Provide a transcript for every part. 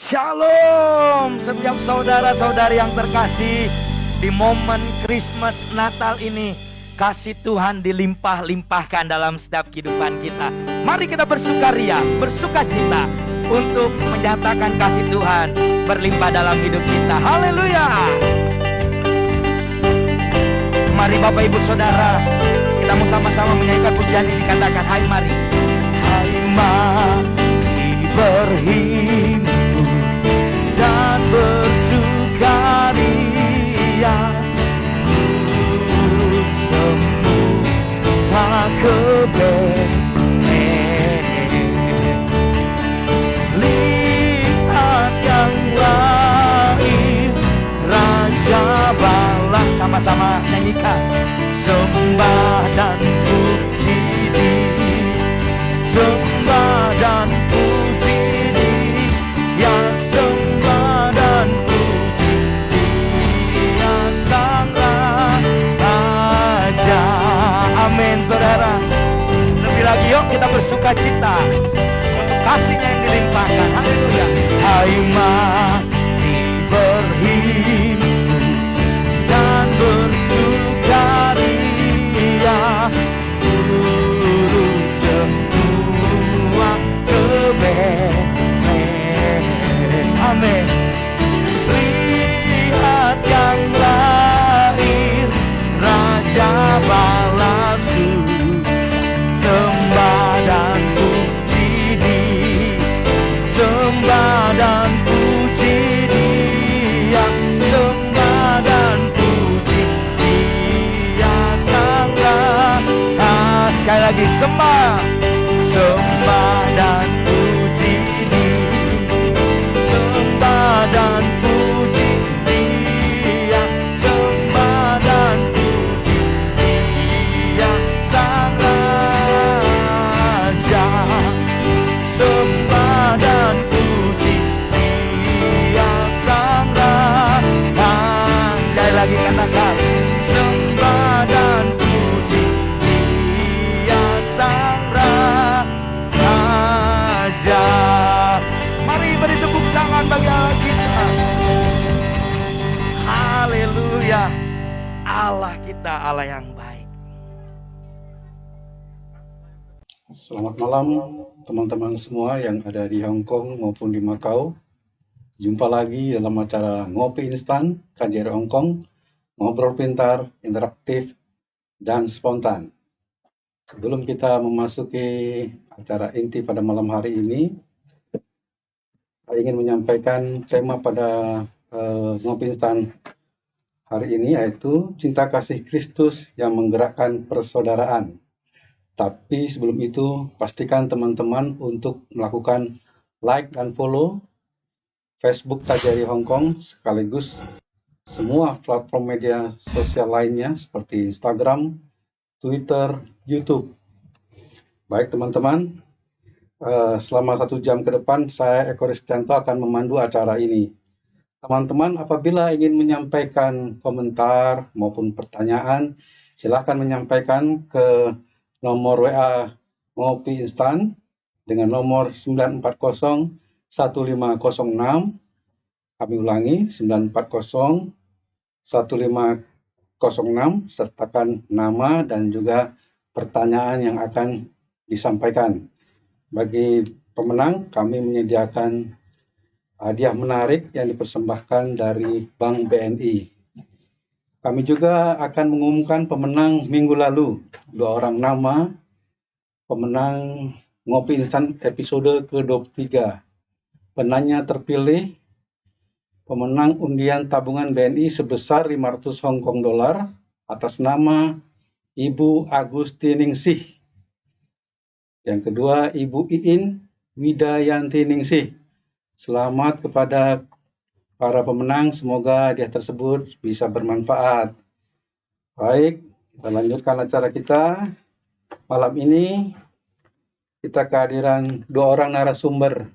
Shalom setiap saudara-saudari yang terkasih. Di momen Christmas Natal ini, kasih Tuhan dilimpah-limpahkan dalam setiap kehidupan kita. Mari kita bersukaria, bersukacita untuk menyatakan kasih Tuhan berlimpah dalam hidup kita. Haleluya. Mari Bapak Ibu Saudara, kita mau sama-sama menyanyikan pujian ini. Katakan, hai mari. Hai mari berhimpun dan bersukaria untuk semua kebenaran. Lihat yang lain, Raja Balang. Sama-sama nyanyikan. Sembah dan puji Dia, sembah dan puji Dia, sembah dan puji Dia Sang Raja. Amin saudara. Lebih lagi yuk kita bersukacita untuk kasih-Nya yang dilimpahkan. Haleluya. Hai mari berhimpun dan bersukaria turut semua kebenaran. Amin. Lihat yang lahir, Raja Balasu, sembah dan puji Dia, sembah dan puji Dia, sembah dan puji Dia Sang Raja. Sekali lagi, sembah, sembah dan puji Dia, sembah dan puji Dia, sembah dan puji Dia Sang Raja, sembah dan puji Dia Sang Raja. Sekali lagi katakan, sembah dan puji Dia Sang Raja. Mari beri tepuk tangan bagi Allah kita. Haleluya. Allah kita Allah yang baik. Selamat malam teman-teman semua yang ada di Hong Kong maupun di Macau. Jumpa lagi dalam acara Ngopi Instan KJRI Hong Kong, ngobrol pintar, interaktif, dan spontan. Sebelum kita memasuki acara inti pada malam hari ini, saya ingin menyampaikan tema pada Ngopi Instan hari ini, yaitu cinta kasih Kristus yang menggerakkan persaudaraan. Tapi sebelum itu, pastikan teman-teman untuk melakukan like dan follow Facebook KJRI Hong Kong, sekaligus semua platform media sosial lainnya seperti Instagram, Twitter, YouTube. Baik teman-teman, selama 1 jam ke depan saya Eko Ristianto akan memandu acara ini. Teman-teman apabila ingin menyampaikan komentar maupun pertanyaan, silakan menyampaikan ke nomor WA Ngopi Instan dengan nomor 940 1506. Kami ulangi, 940 1506, sertakan nama dan juga pertanyaan yang akan disampaikan. Bagi pemenang, kami menyediakan hadiah menarik yang dipersembahkan dari Bank BNI. Kami juga akan mengumumkan pemenang minggu lalu, 2 orang nama pemenang Ngopi Instan episode ke-23. Penanya terpilih pemenang undian tabungan BNI sebesar 500 Hong Kong dolar atas nama Ibu Agustiningsih. Yang kedua, Ibu Iin Widayanti Ningsih. Selamat kepada para pemenang, semoga hadiah tersebut bisa bermanfaat. Baik, kita lanjutkan acara kita. Malam ini kita kehadiran 2 orang narasumber.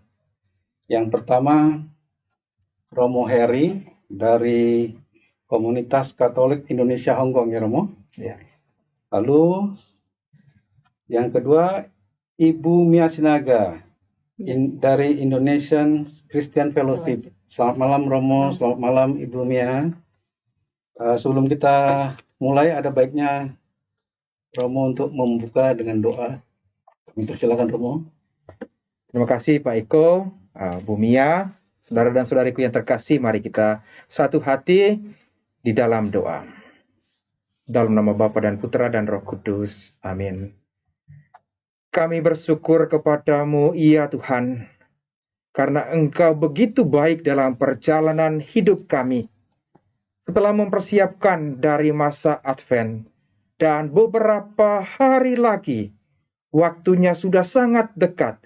Yang pertama, Romo Heri dari Komunitas Katolik Indonesia Hong Kong, ya Romo? Ya. Lalu yang kedua, Ibu Mia Sinaga dari Indonesian Christian Fellowship. Selamat malam Romo, selamat malam Ibu Mia. Sebelum kita mulai, ada baiknya Romo untuk membuka dengan doa. Kami persilakan Romo. Terima kasih Pak Eko, Bu Mia, saudara dan saudariku yang terkasih, mari kita satu hati di dalam doa. Dalam nama Bapa dan Putra dan Roh Kudus. Amin. Kami bersyukur kepadamu, ya Tuhan, karena Engkau begitu baik dalam perjalanan hidup kami. Setelah mempersiapkan dari masa Advent, dan beberapa hari lagi, waktunya sudah sangat dekat.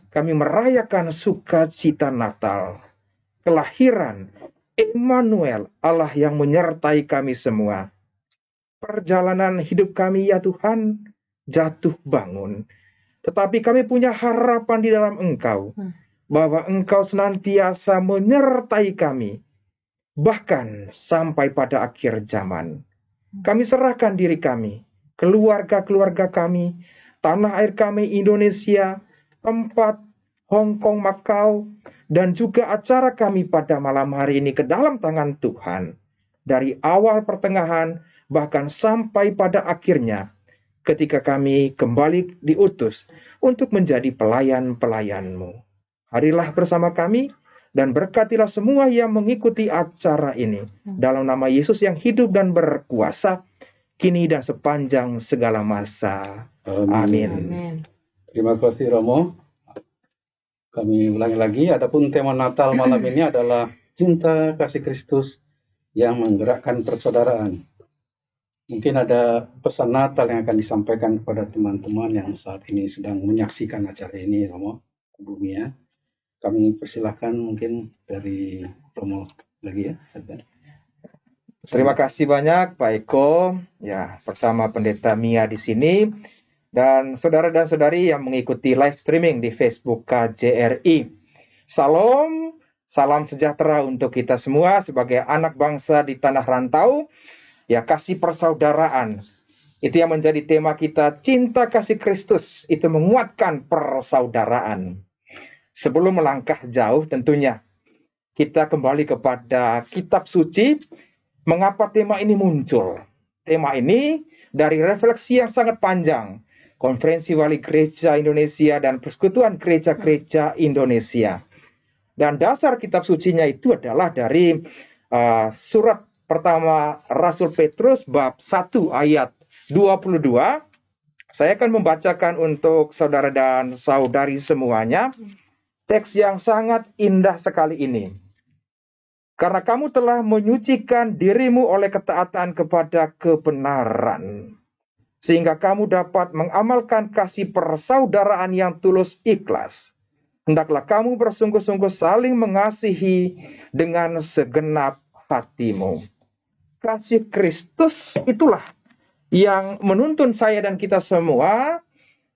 Kami merayakan sukacita Natal, kelahiran Immanuel, Allah yang menyertai kami semua. Perjalanan hidup kami, ya Tuhan, jatuh bangun. Tetapi kami punya harapan di dalam Engkau, bahwa Engkau senantiasa menyertai kami, bahkan sampai pada akhir zaman. Kami serahkan diri kami, keluarga-keluarga kami, tanah air kami Indonesia, tempat Hong Kong, Macau, dan juga acara kami pada malam hari ini ke dalam tangan Tuhan. Dari awal pertengahan, bahkan sampai pada akhirnya, ketika kami kembali diutus untuk menjadi pelayan-pelayan-Mu. Harilah bersama kami, dan berkatilah semua yang mengikuti acara ini. Dalam nama Yesus yang hidup dan berkuasa, kini dan sepanjang segala masa. Amin. Terima kasih Romo. Kami ulangi lagi, adapun tema Natal malam ini adalah cinta kasih Kristus yang menggerakkan persaudaraan. Mungkin ada pesan Natal yang akan disampaikan kepada teman-teman yang saat ini sedang menyaksikan acara ini, Romo, Bu Mia. Kami persilahkan mungkin dari Romo lagi ya. Terima kasih banyak Pak Eko, ya bersama Pendeta Mia di sini, dan saudara dan saudari yang mengikuti live streaming di Facebook KJRI. Salam, salam sejahtera untuk kita semua sebagai anak bangsa di tanah rantau. Ya, kasih persaudaraan. Itu yang menjadi tema kita, cinta kasih Kristus. Itu menguatkan persaudaraan. Sebelum melangkah jauh tentunya, kita kembali kepada kitab suci. Mengapa tema ini muncul? Tema ini dari refleksi yang sangat panjang. Konferensi Wali Gereja Indonesia dan Persekutuan Gereja-Gereja Indonesia. Dan dasar kitab sucinya itu adalah dari surat pertama Rasul Petrus bab 1 ayat 22. Saya akan membacakan untuk saudara dan saudari semuanya teks yang sangat indah sekali ini. Karena kamu telah menyucikan dirimu oleh ketaatan kepada kebenaran, sehingga kamu dapat mengamalkan kasih persaudaraan yang tulus ikhlas. Hendaklah kamu bersungguh-sungguh saling mengasihi dengan segenap hatimu. Kasih Kristus itulah yang menuntun saya dan kita semua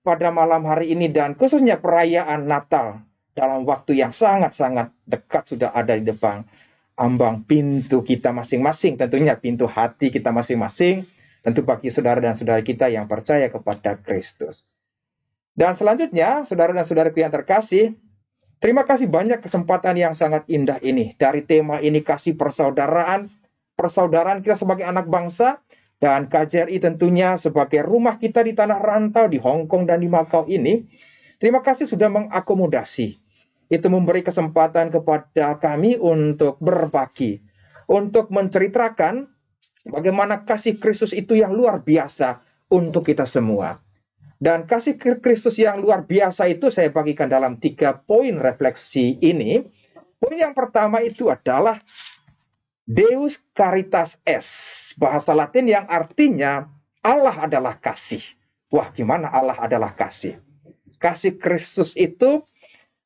pada malam hari ini dan khususnya perayaan Natal dalam waktu yang sangat-sangat dekat sudah ada di depan ambang pintu kita masing-masing, tentunya pintu hati kita masing-masing, tentu bagi saudara dan saudari kita yang percaya kepada Kristus. Dan selanjutnya, saudara dan saudariku yang terkasih, terima kasih banyak kesempatan yang sangat indah ini dari tema ini kasih persaudaraan kita sebagai anak bangsa, dan KJRI tentunya sebagai rumah kita di tanah rantau di Hong Kong dan di Macau ini. Terima kasih sudah mengakomodasi. Itu memberi kesempatan kepada kami untuk berbagi, untuk menceritakan bagaimana kasih Kristus itu yang luar biasa untuk kita semua. Dan kasih Kristus yang luar biasa itu saya bagikan dalam 3 poin refleksi ini. Poin yang pertama itu adalah Deus Caritas Est, bahasa Latin yang artinya Allah adalah kasih. Wah, gimana Allah adalah kasih? Kasih Kristus itu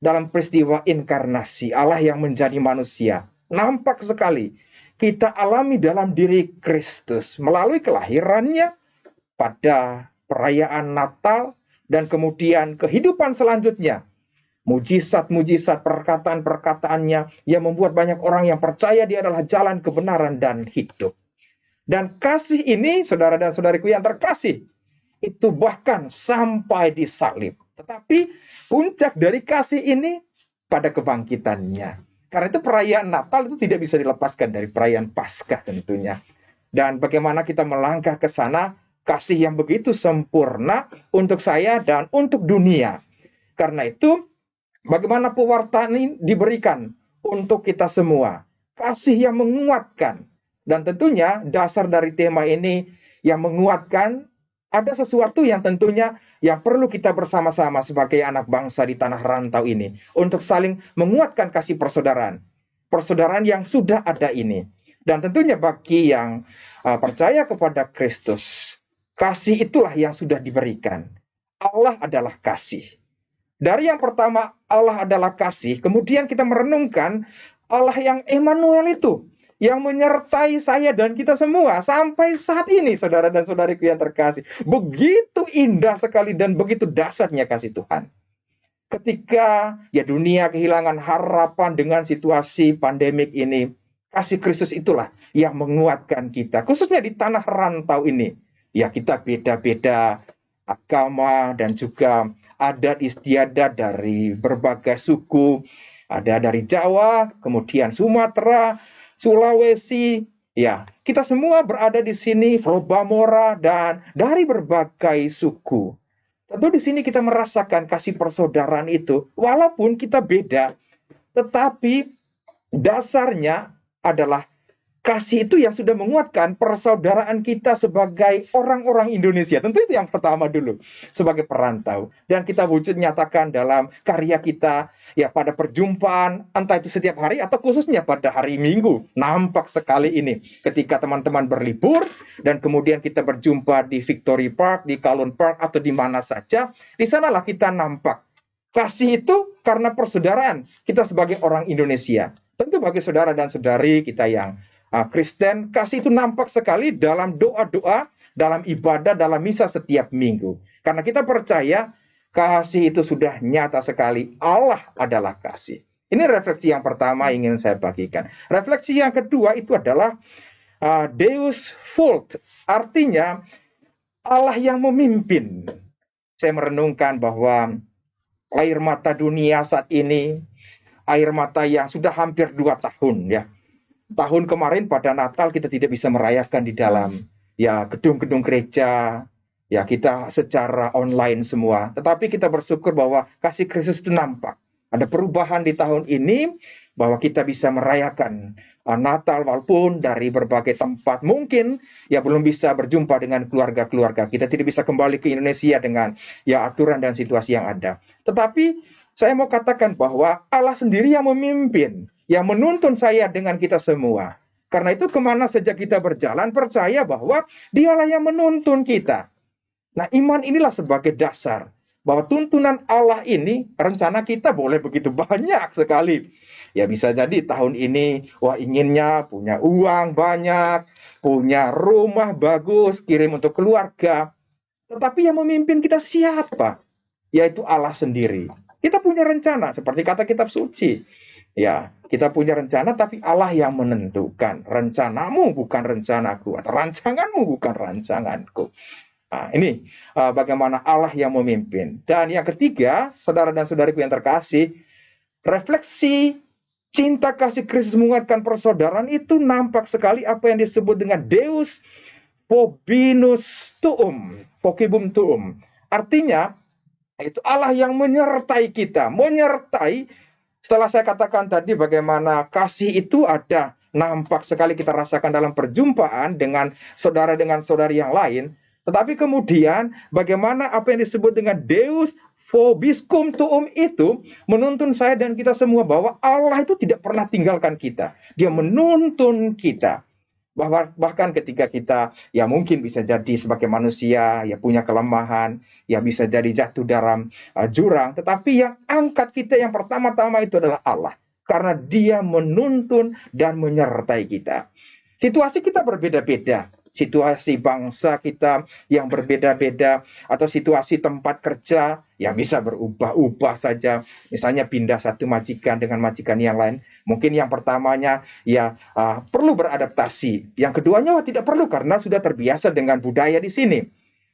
dalam peristiwa inkarnasi, Allah yang menjadi manusia. Nampak sekali, kita alami dalam diri Kristus melalui kelahirannya pada perayaan Natal dan kemudian kehidupan selanjutnya. Mujizat-mujizat, perkataan-perkataannya yang membuat banyak orang yang percaya dia adalah jalan kebenaran dan hidup. Dan kasih ini, saudara dan saudariku yang terkasih, itu bahkan sampai disalib. Tetapi puncak dari kasih ini pada kebangkitannya. Karena itu perayaan Natal itu tidak bisa dilepaskan dari perayaan Paskah tentunya. Dan bagaimana kita melangkah ke sana, kasih yang begitu sempurna untuk saya dan untuk dunia. Karena itu, bagaimana pewartaan ini diberikan untuk kita semua. Kasih yang menguatkan. Dan tentunya dasar dari tema ini yang menguatkan, ada sesuatu yang tentunya yang perlu kita bersama-sama sebagai anak bangsa di tanah rantau ini. Untuk saling menguatkan kasih persaudaraan. Persaudaraan yang sudah ada ini. Dan tentunya bagi yang percaya kepada Kristus, kasih itulah yang sudah diberikan. Allah adalah kasih. Dari yang pertama, Allah adalah kasih. Kemudian kita merenungkan Allah yang Emmanuel itu, yang menyertai saya dan kita semua sampai saat ini, saudara dan saudariku yang terkasih. Begitu indah sekali dan begitu dahsyatnya kasih Tuhan. Ketika ya dunia kehilangan harapan dengan situasi pandemik ini, kasih Kristus itulah yang menguatkan kita, khususnya di tanah rantau ini. Ya, kita beda-beda agama dan juga adat istiadat dari berbagai suku. Ada dari Jawa, kemudian Sumatera, Sulawesi. Ya, kita semua berada di sini, Flobamora, dan dari berbagai suku. Tentu di sini kita merasakan kasih persaudaraan itu, walaupun kita beda, tetapi dasarnya adalah kasih itu yang sudah menguatkan persaudaraan kita sebagai orang-orang Indonesia. Tentu itu yang pertama dulu, sebagai perantau. Dan kita wujud nyatakan dalam karya kita, ya pada perjumpaan, entah itu setiap hari atau khususnya pada hari Minggu. Nampak sekali ini ketika teman-teman berlibur, dan kemudian kita berjumpa di Victory Park, di Kalon Park, atau di mana saja. Di sanalah kita nampak. Kasih itu karena persaudaraan kita sebagai orang Indonesia. Tentu bagi saudara dan saudari kita yang Kristen, kasih itu nampak sekali dalam doa-doa, dalam ibadah, dalam misa setiap minggu. Karena kita percaya kasih itu sudah nyata sekali. Allah adalah kasih. Ini refleksi yang pertama ingin saya bagikan. Refleksi yang kedua itu adalah Deus Vult. Artinya Allah yang memimpin. Saya merenungkan bahwa air mata dunia saat ini, air mata yang sudah hampir 2 tahun ya. Tahun kemarin pada Natal kita tidak bisa merayakan di dalam ya gedung-gedung gereja, ya kita secara online semua. Tetapi kita bersyukur bahwa kasih Kristus itu nampak. Ada perubahan di tahun ini bahwa kita bisa merayakan Natal walaupun dari berbagai tempat. Mungkin ya belum bisa berjumpa dengan keluarga-keluarga. Kita tidak bisa kembali ke Indonesia dengan ya aturan dan situasi yang ada. Tetapi saya mau katakan bahwa Allah sendiri yang memimpin, yang menuntun saya dengan kita semua. Karena itu kemana saja kita berjalan, percaya bahwa Dialah yang menuntun kita. Nah, iman inilah sebagai dasar. Bahwa tuntunan Allah ini, rencana kita boleh begitu banyak sekali. Ya bisa jadi tahun ini, wah inginnya punya uang banyak, punya rumah bagus, kirim untuk keluarga. Tetapi yang memimpin kita siapa? Yaitu Allah sendiri. Kita punya rencana, seperti kata kitab suci. Ya, kita punya rencana, tapi Allah yang menentukan. Rencanamu bukan rencanaku, atau rancanganmu bukan rancanganku. Nah, ini bagaimana Allah yang memimpin. Dan yang ketiga, saudara dan saudariku yang terkasih, refleksi cinta kasih Kristus menguatkan persaudaraan itu nampak sekali apa yang disebut dengan Deus Pobinus Tuum, Pokibum Tuum. Artinya, itu Allah yang menyertai kita, menyertai. Setelah saya katakan tadi bagaimana kasih itu ada, nampak sekali kita rasakan dalam perjumpaan dengan saudari yang lain. Tetapi kemudian bagaimana apa yang disebut dengan Deus Vobiscum Tuum itu menuntun saya dan kita semua bahwa Allah itu tidak pernah tinggalkan kita. Dia menuntun kita. Bahkan ketika kita ya mungkin bisa jadi sebagai manusia ya punya kelemahan, ya bisa jadi jatuh dalam jurang, tetapi yang angkat kita yang pertama-tama itu adalah Allah, karena Dia menuntun dan menyertai kita. Situasi kita berbeda-beda, situasi bangsa kita yang berbeda-beda, atau situasi tempat kerja yang bisa berubah-ubah saja. Misalnya pindah satu majikan dengan majikan yang lain. Mungkin yang pertamanya ya perlu beradaptasi. Yang keduanya tidak perlu karena sudah terbiasa dengan budaya di sini.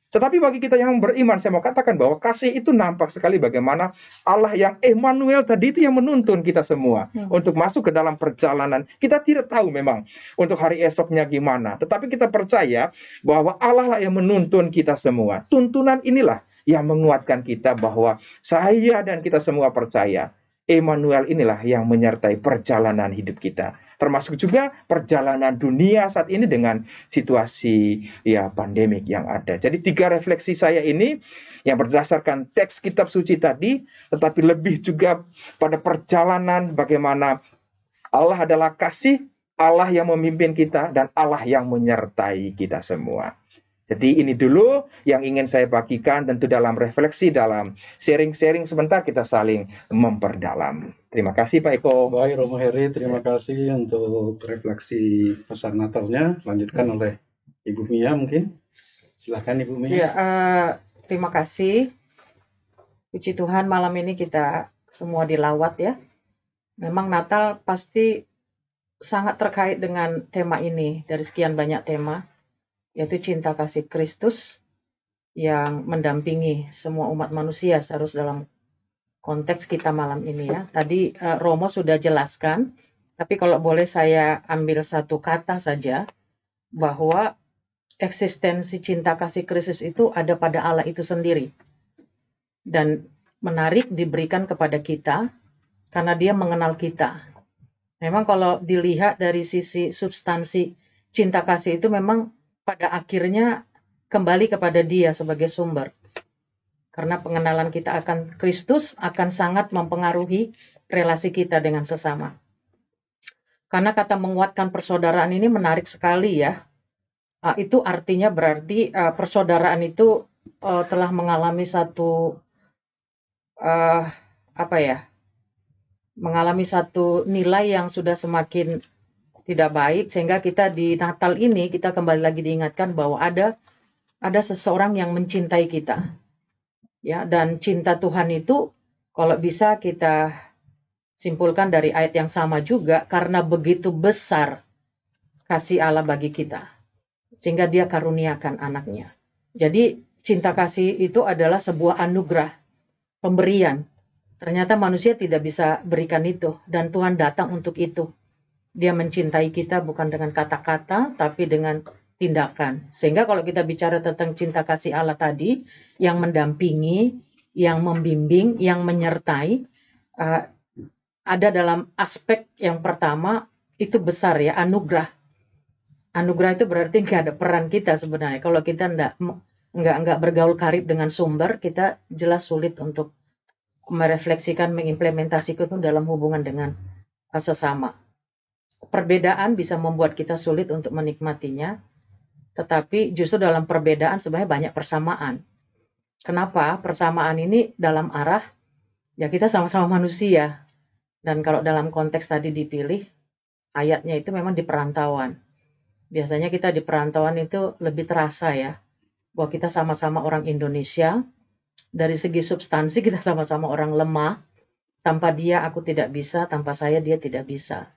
Tetapi bagi kita yang beriman, saya mau katakan bahwa kasih itu nampak sekali bagaimana Allah yang Emmanuel tadi itu yang menuntun kita semua untuk masuk ke dalam perjalanan. Kita tidak tahu memang untuk hari esoknya gimana, tetapi kita percaya bahwa Allah lah yang menuntun kita semua. Tuntunan inilah yang menguatkan kita bahwa saya dan kita semua percaya Emmanuel inilah yang menyertai perjalanan hidup kita. Termasuk juga perjalanan dunia saat ini dengan situasi pandemik yang ada. Jadi 3 refleksi saya ini yang berdasarkan teks kitab suci tadi, tetapi lebih juga pada perjalanan bagaimana Allah adalah kasih, Allah yang memimpin kita, dan Allah yang menyertai kita semua. Jadi ini dulu yang ingin saya bagikan, tentu dalam refleksi, dalam sharing-sharing sebentar kita saling memperdalam. Terima kasih Pak Eko. Baik Romo Heri, terima kasih untuk refleksi pesan Natalnya. Lanjutkan oleh Ibu Mia mungkin. Silakan Ibu Mia. Ya, terima kasih. Puji Tuhan malam ini kita semua dilawat ya. Memang Natal pasti sangat terkait dengan tema ini dari sekian banyak tema, yaitu cinta kasih Kristus yang mendampingi semua umat manusia harus dalam konteks kita malam ini ya. Tadi Romo sudah jelaskan, tapi kalau boleh saya ambil satu kata saja, bahwa eksistensi cinta kasih Kristus itu ada pada Allah itu sendiri. Dan menarik diberikan kepada kita karena dia mengenal kita. Memang kalau dilihat dari sisi substansi cinta kasih itu memang pada akhirnya kembali kepada dia sebagai sumber. Karena pengenalan kita akan Kristus akan sangat mempengaruhi relasi kita dengan sesama. Karena kata menguatkan persaudaraan ini menarik sekali ya. Itu artinya berarti persaudaraan itu telah mengalami satu mengalami satu nilai yang sudah semakin tidak baik, sehingga kita di Natal ini kita kembali lagi diingatkan bahwa ada seseorang yang mencintai kita. Ya, dan cinta Tuhan itu kalau bisa kita simpulkan dari ayat yang sama juga, karena begitu besar kasih Allah bagi kita, sehingga dia karuniakan anaknya. Jadi cinta kasih itu adalah sebuah anugerah, pemberian. Ternyata manusia tidak bisa berikan itu, dan Tuhan datang untuk itu. Dia mencintai kita bukan dengan kata-kata, tapi dengan tindakan. Sehingga kalau kita bicara tentang cinta kasih Allah tadi, yang mendampingi, yang membimbing, yang menyertai, ada dalam aspek yang pertama, itu besar ya, anugerah. Anugerah itu berarti nggak ada peran kita sebenarnya. Kalau kita nggak bergaul karib dengan sumber, kita jelas sulit untuk merefleksikan, mengimplementasikan itu dalam hubungan dengan sesama. Perbedaan bisa membuat kita sulit untuk menikmatinya, tetapi justru dalam perbedaan sebenarnya banyak persamaan. Kenapa? Persamaan ini dalam arah, ya kita sama-sama manusia. Dan kalau dalam konteks tadi dipilih, ayatnya itu memang di perantauan. Biasanya kita di perantauan itu lebih terasa ya, bahwa kita sama-sama orang Indonesia. Dari segi substansi kita sama-sama orang lemah. Tanpa dia aku tidak bisa, tanpa saya dia tidak bisa.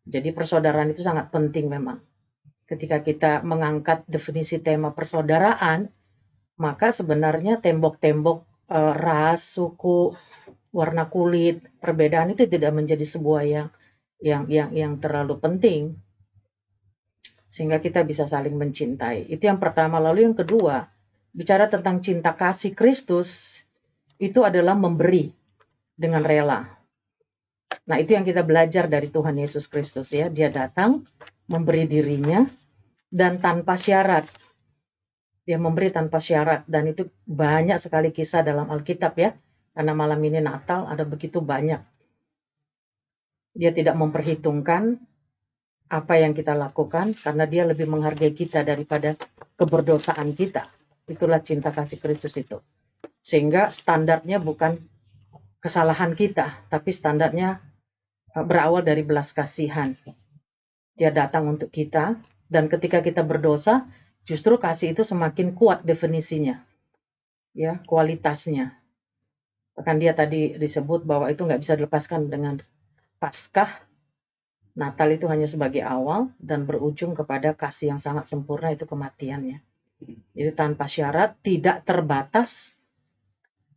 Jadi persaudaraan itu sangat penting memang. Ketika kita mengangkat definisi tema persaudaraan, maka sebenarnya tembok-tembok ras, suku, warna kulit, perbedaan itu tidak menjadi sebuah yang terlalu penting. Sehingga kita bisa saling mencintai. Itu yang pertama. Lalu yang kedua, bicara tentang cinta kasih Kristus, itu adalah memberi dengan rela. Nah, itu yang kita belajar dari Tuhan Yesus Kristus ya. Dia datang, memberi dirinya, dan tanpa syarat. Dia memberi tanpa syarat. Dan itu banyak sekali kisah dalam Alkitab ya. Karena malam ini Natal, ada begitu banyak. Dia tidak memperhitungkan apa yang kita lakukan, karena dia lebih menghargai kita daripada keberdosaan kita. Itulah cinta kasih Kristus itu. Sehingga standarnya bukan kesalahan kita, tapi standarnya berawal dari belas kasihan. Dia datang untuk kita, dan ketika kita berdosa, justru kasih itu semakin kuat definisinya, ya, kualitasnya. Bahkan dia tadi disebut bahwa itu nggak bisa dilepaskan dengan Paskah. Natal itu hanya sebagai awal dan berujung kepada kasih yang sangat sempurna, itu kematiannya. Jadi tanpa syarat, tidak terbatas.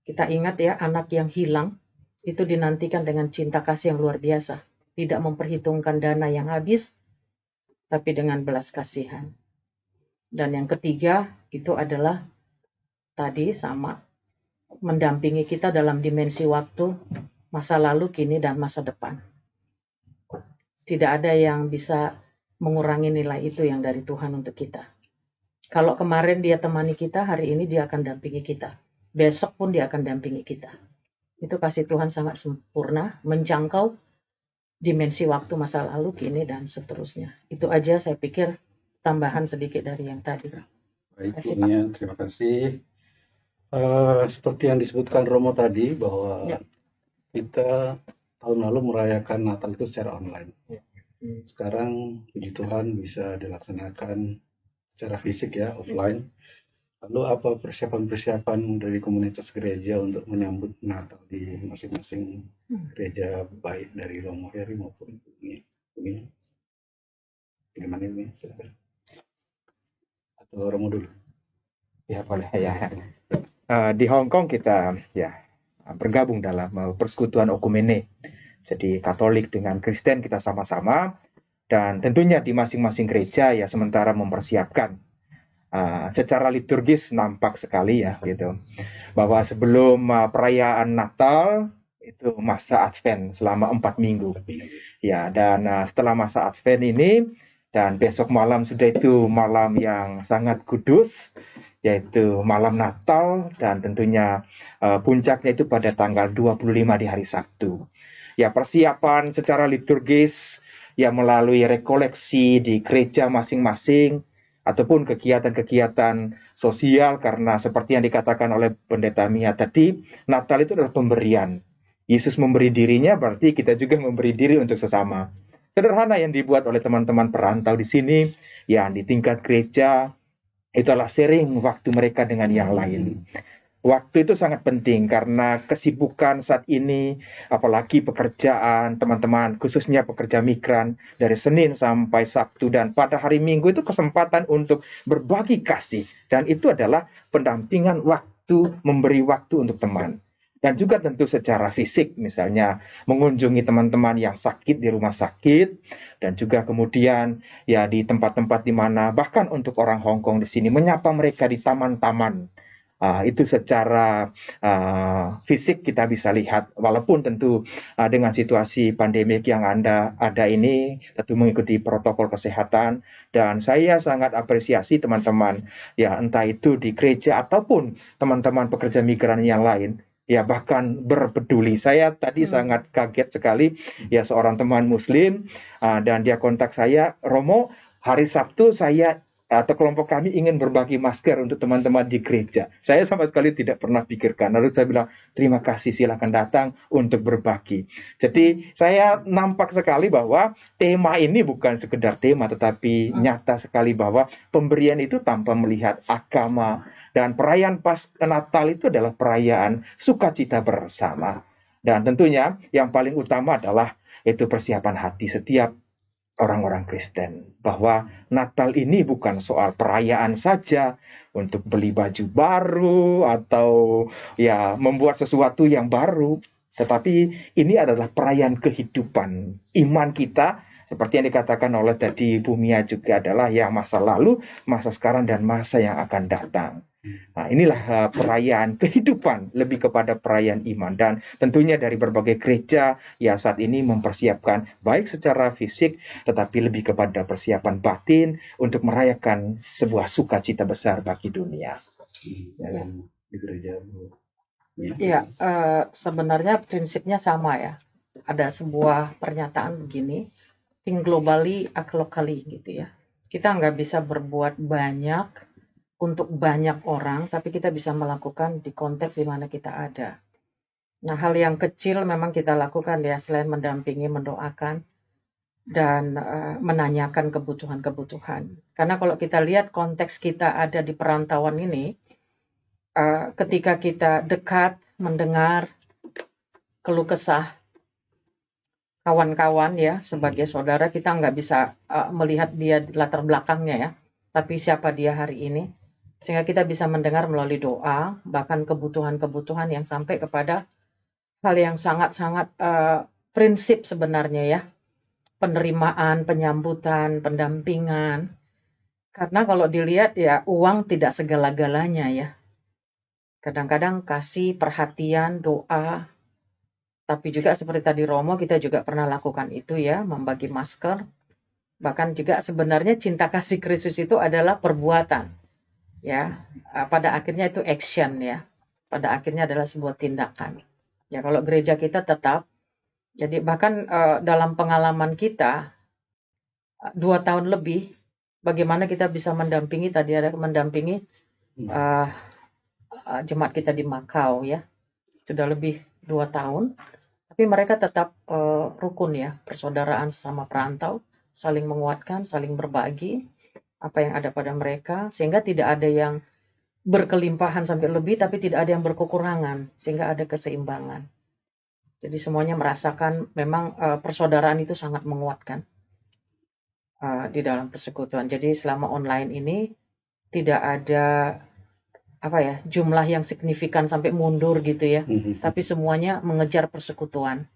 Kita ingat ya, anak yang hilang itu dinantikan dengan cinta kasih yang luar biasa. Tidak memperhitungkan dana yang habis, tapi dengan belas kasihan. Dan yang ketiga itu adalah tadi sama, mendampingi kita dalam dimensi waktu, masa lalu, kini, dan masa depan. Tidak ada yang bisa mengurangi nilai itu yang dari Tuhan untuk kita. Kalau kemarin dia temani kita, hari ini dia akan dampingi kita. Besok pun dia akan dampingi kita. Itu kasih Tuhan sangat sempurna, menjangkau dimensi waktu, masa lalu, kini, dan seterusnya. Itu aja saya pikir tambahan sedikit dari yang tadi. Baik, Kasih, Bu Mia, terima kasih. Seperti yang disebutkan Romo tadi, bahwa Ya. kita tahun lalu merayakan Natal itu secara online. Ya. Sekarang, puji Tuhan, bisa dilaksanakan secara fisik ya, offline. Lalu apa persiapan-persiapan dari komunitas gereja untuk menyambut Natal di masing-masing gereja, baik dari Romo Heri maupun Bu Mia? Bagaimana ini? Silakan. Atau Romo dulu? Ya boleh ya. Di Hong Kong kita ya bergabung dalam persekutuan Okumene. Jadi Katolik dengan Kristen kita sama-sama, dan tentunya di masing-masing gereja ya sementara mempersiapkan secara liturgis nampak sekali ya gitu, bahwa sebelum perayaan Natal itu masa Advent selama 4 minggu ya, dan setelah masa Advent ini dan besok malam sudah itu malam yang sangat kudus, yaitu malam Natal, dan tentunya puncaknya itu pada tanggal 25 di hari Sabtu. Ya, persiapan secara liturgis ya melalui rekoleksi di gereja masing-masing ataupun kegiatan-kegiatan sosial, karena seperti yang dikatakan oleh Pendeta Mia tadi, Natal itu adalah pemberian. Yesus memberi dirinya, berarti kita juga memberi diri untuk sesama. Sederhana yang dibuat oleh teman-teman perantau di sini, yang di tingkat gereja, itu adalah sharing waktu mereka dengan yang lain. Waktu itu sangat penting karena kesibukan saat ini, apalagi pekerjaan teman-teman, khususnya pekerja migran, dari Senin sampai Sabtu, dan pada hari Minggu itu kesempatan untuk berbagi kasih. Dan itu adalah pendampingan waktu, memberi waktu untuk teman. Dan juga tentu secara fisik, misalnya mengunjungi teman-teman yang sakit di rumah sakit, dan juga kemudian ya di tempat-tempat di mana bahkan untuk orang Hong Kong di sini menyapa mereka di taman-taman. Itu secara fisik kita bisa lihat, walaupun tentu dengan situasi pandemik yang ada ini tentu mengikuti protokol kesehatan, dan saya sangat apresiasi teman-teman ya, entah itu di gereja ataupun teman-teman pekerja migran yang lain ya, bahkan berpeduli. Saya tadi sangat kaget sekali ya, seorang teman Muslim dan dia kontak saya, Romo, hari Sabtu saya atau kelompok kami ingin berbagi masker untuk teman-teman di gereja. Saya sama sekali tidak pernah pikirkan. Lalu saya bilang, terima kasih, silakan datang untuk berbagi. Jadi saya nampak sekali bahwa tema ini bukan sekedar tema, tetapi nyata sekali bahwa pemberian itu tanpa melihat agama, dan perayaan Natal itu adalah perayaan sukacita bersama. Dan tentunya yang paling utama adalah itu persiapan hati setiap orang-orang Kristen, bahwa Natal ini bukan soal perayaan saja untuk beli baju baru atau ya membuat sesuatu yang baru, tetapi ini adalah perayaan kehidupan iman kita, seperti yang dikatakan oleh tadi Bu Mia juga, adalah yang masa lalu, masa sekarang, dan masa yang akan datang. Nah, inilah perayaan kehidupan, lebih kepada perayaan iman. Dan tentunya dari berbagai gereja ya saat ini mempersiapkan baik secara fisik, tetapi lebih kepada persiapan batin untuk merayakan sebuah sukacita besar bagi dunia. Di gereja, Bu Mia? Iya, sebenarnya prinsipnya sama ya. Ada sebuah pernyataan begini, think globally, act locally gitu ya. Kita nggak bisa berbuat banyak untuk banyak orang, tapi kita bisa melakukan di konteks di mana kita ada. Nah, hal yang kecil memang kita lakukan ya, selain mendampingi, mendoakan, dan menanyakan kebutuhan-kebutuhan. Karena kalau kita lihat konteks kita ada di perantauan ini, ketika kita dekat, mendengar keluh kesah kawan-kawan ya, sebagai saudara, kita nggak bisa melihat dia di latar belakangnya ya, tapi siapa dia hari ini. Sehingga kita bisa mendengar melalui doa, bahkan kebutuhan-kebutuhan yang sampai kepada hal yang sangat-sangat prinsip sebenarnya ya. Penerimaan, penyambutan, pendampingan. Karena kalau dilihat ya uang tidak segala-galanya ya. Kadang-kadang kasih, perhatian, doa. Tapi juga seperti tadi Romo, kita juga pernah lakukan itu ya, membagi masker. Bahkan juga sebenarnya cinta kasih Kristus itu adalah perbuatan. Ya, pada akhirnya itu action ya. Pada akhirnya adalah sebuah tindakan. Ya, kalau gereja kita tetap, jadi bahkan dalam pengalaman kita 2 tahun lebih, bagaimana kita bisa mendampingi, tadi ada mendampingi uh, jemaat kita di Makau ya, sudah lebih 2 tahun, tapi mereka tetap rukun ya, persaudaraan sesama perantau, saling menguatkan, saling berbagi apa yang ada pada mereka, sehingga tidak ada yang berkelimpahan sampai lebih, tapi tidak ada yang berkekurangan, sehingga ada keseimbangan. Jadi semuanya merasakan memang persaudaraan itu sangat menguatkan di dalam persekutuan. Jadi selama online ini tidak ada jumlah yang signifikan sampai mundur gitu ya. Tapi semuanya mengejar persekutuan,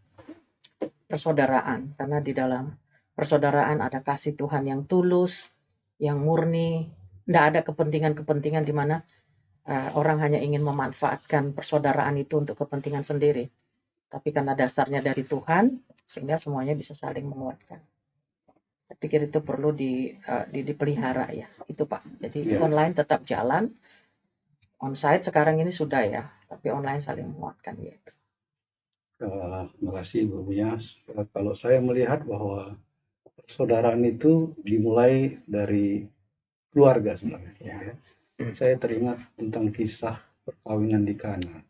persaudaraan. Karena di dalam persaudaraan ada kasih Tuhan yang tulus, yang murni. Tidak ada kepentingan-kepentingan di mana orang hanya ingin memanfaatkan persaudaraan itu untuk kepentingan sendiri. Tapi karena dasarnya dari Tuhan, sehingga semuanya bisa saling menguatkan. Saya pikir itu perlu dipelihara ya. Itu Pak. Jadi online tetap jalan. On-site sekarang ini sudah ya, tapi online saling menguatkan ya. Terima kasih Bu Mia. Kalau saya melihat bahwa persaudaraan itu dimulai dari keluarga sebenarnya. Ya. Saya teringat tentang kisah perkawinan di Kana.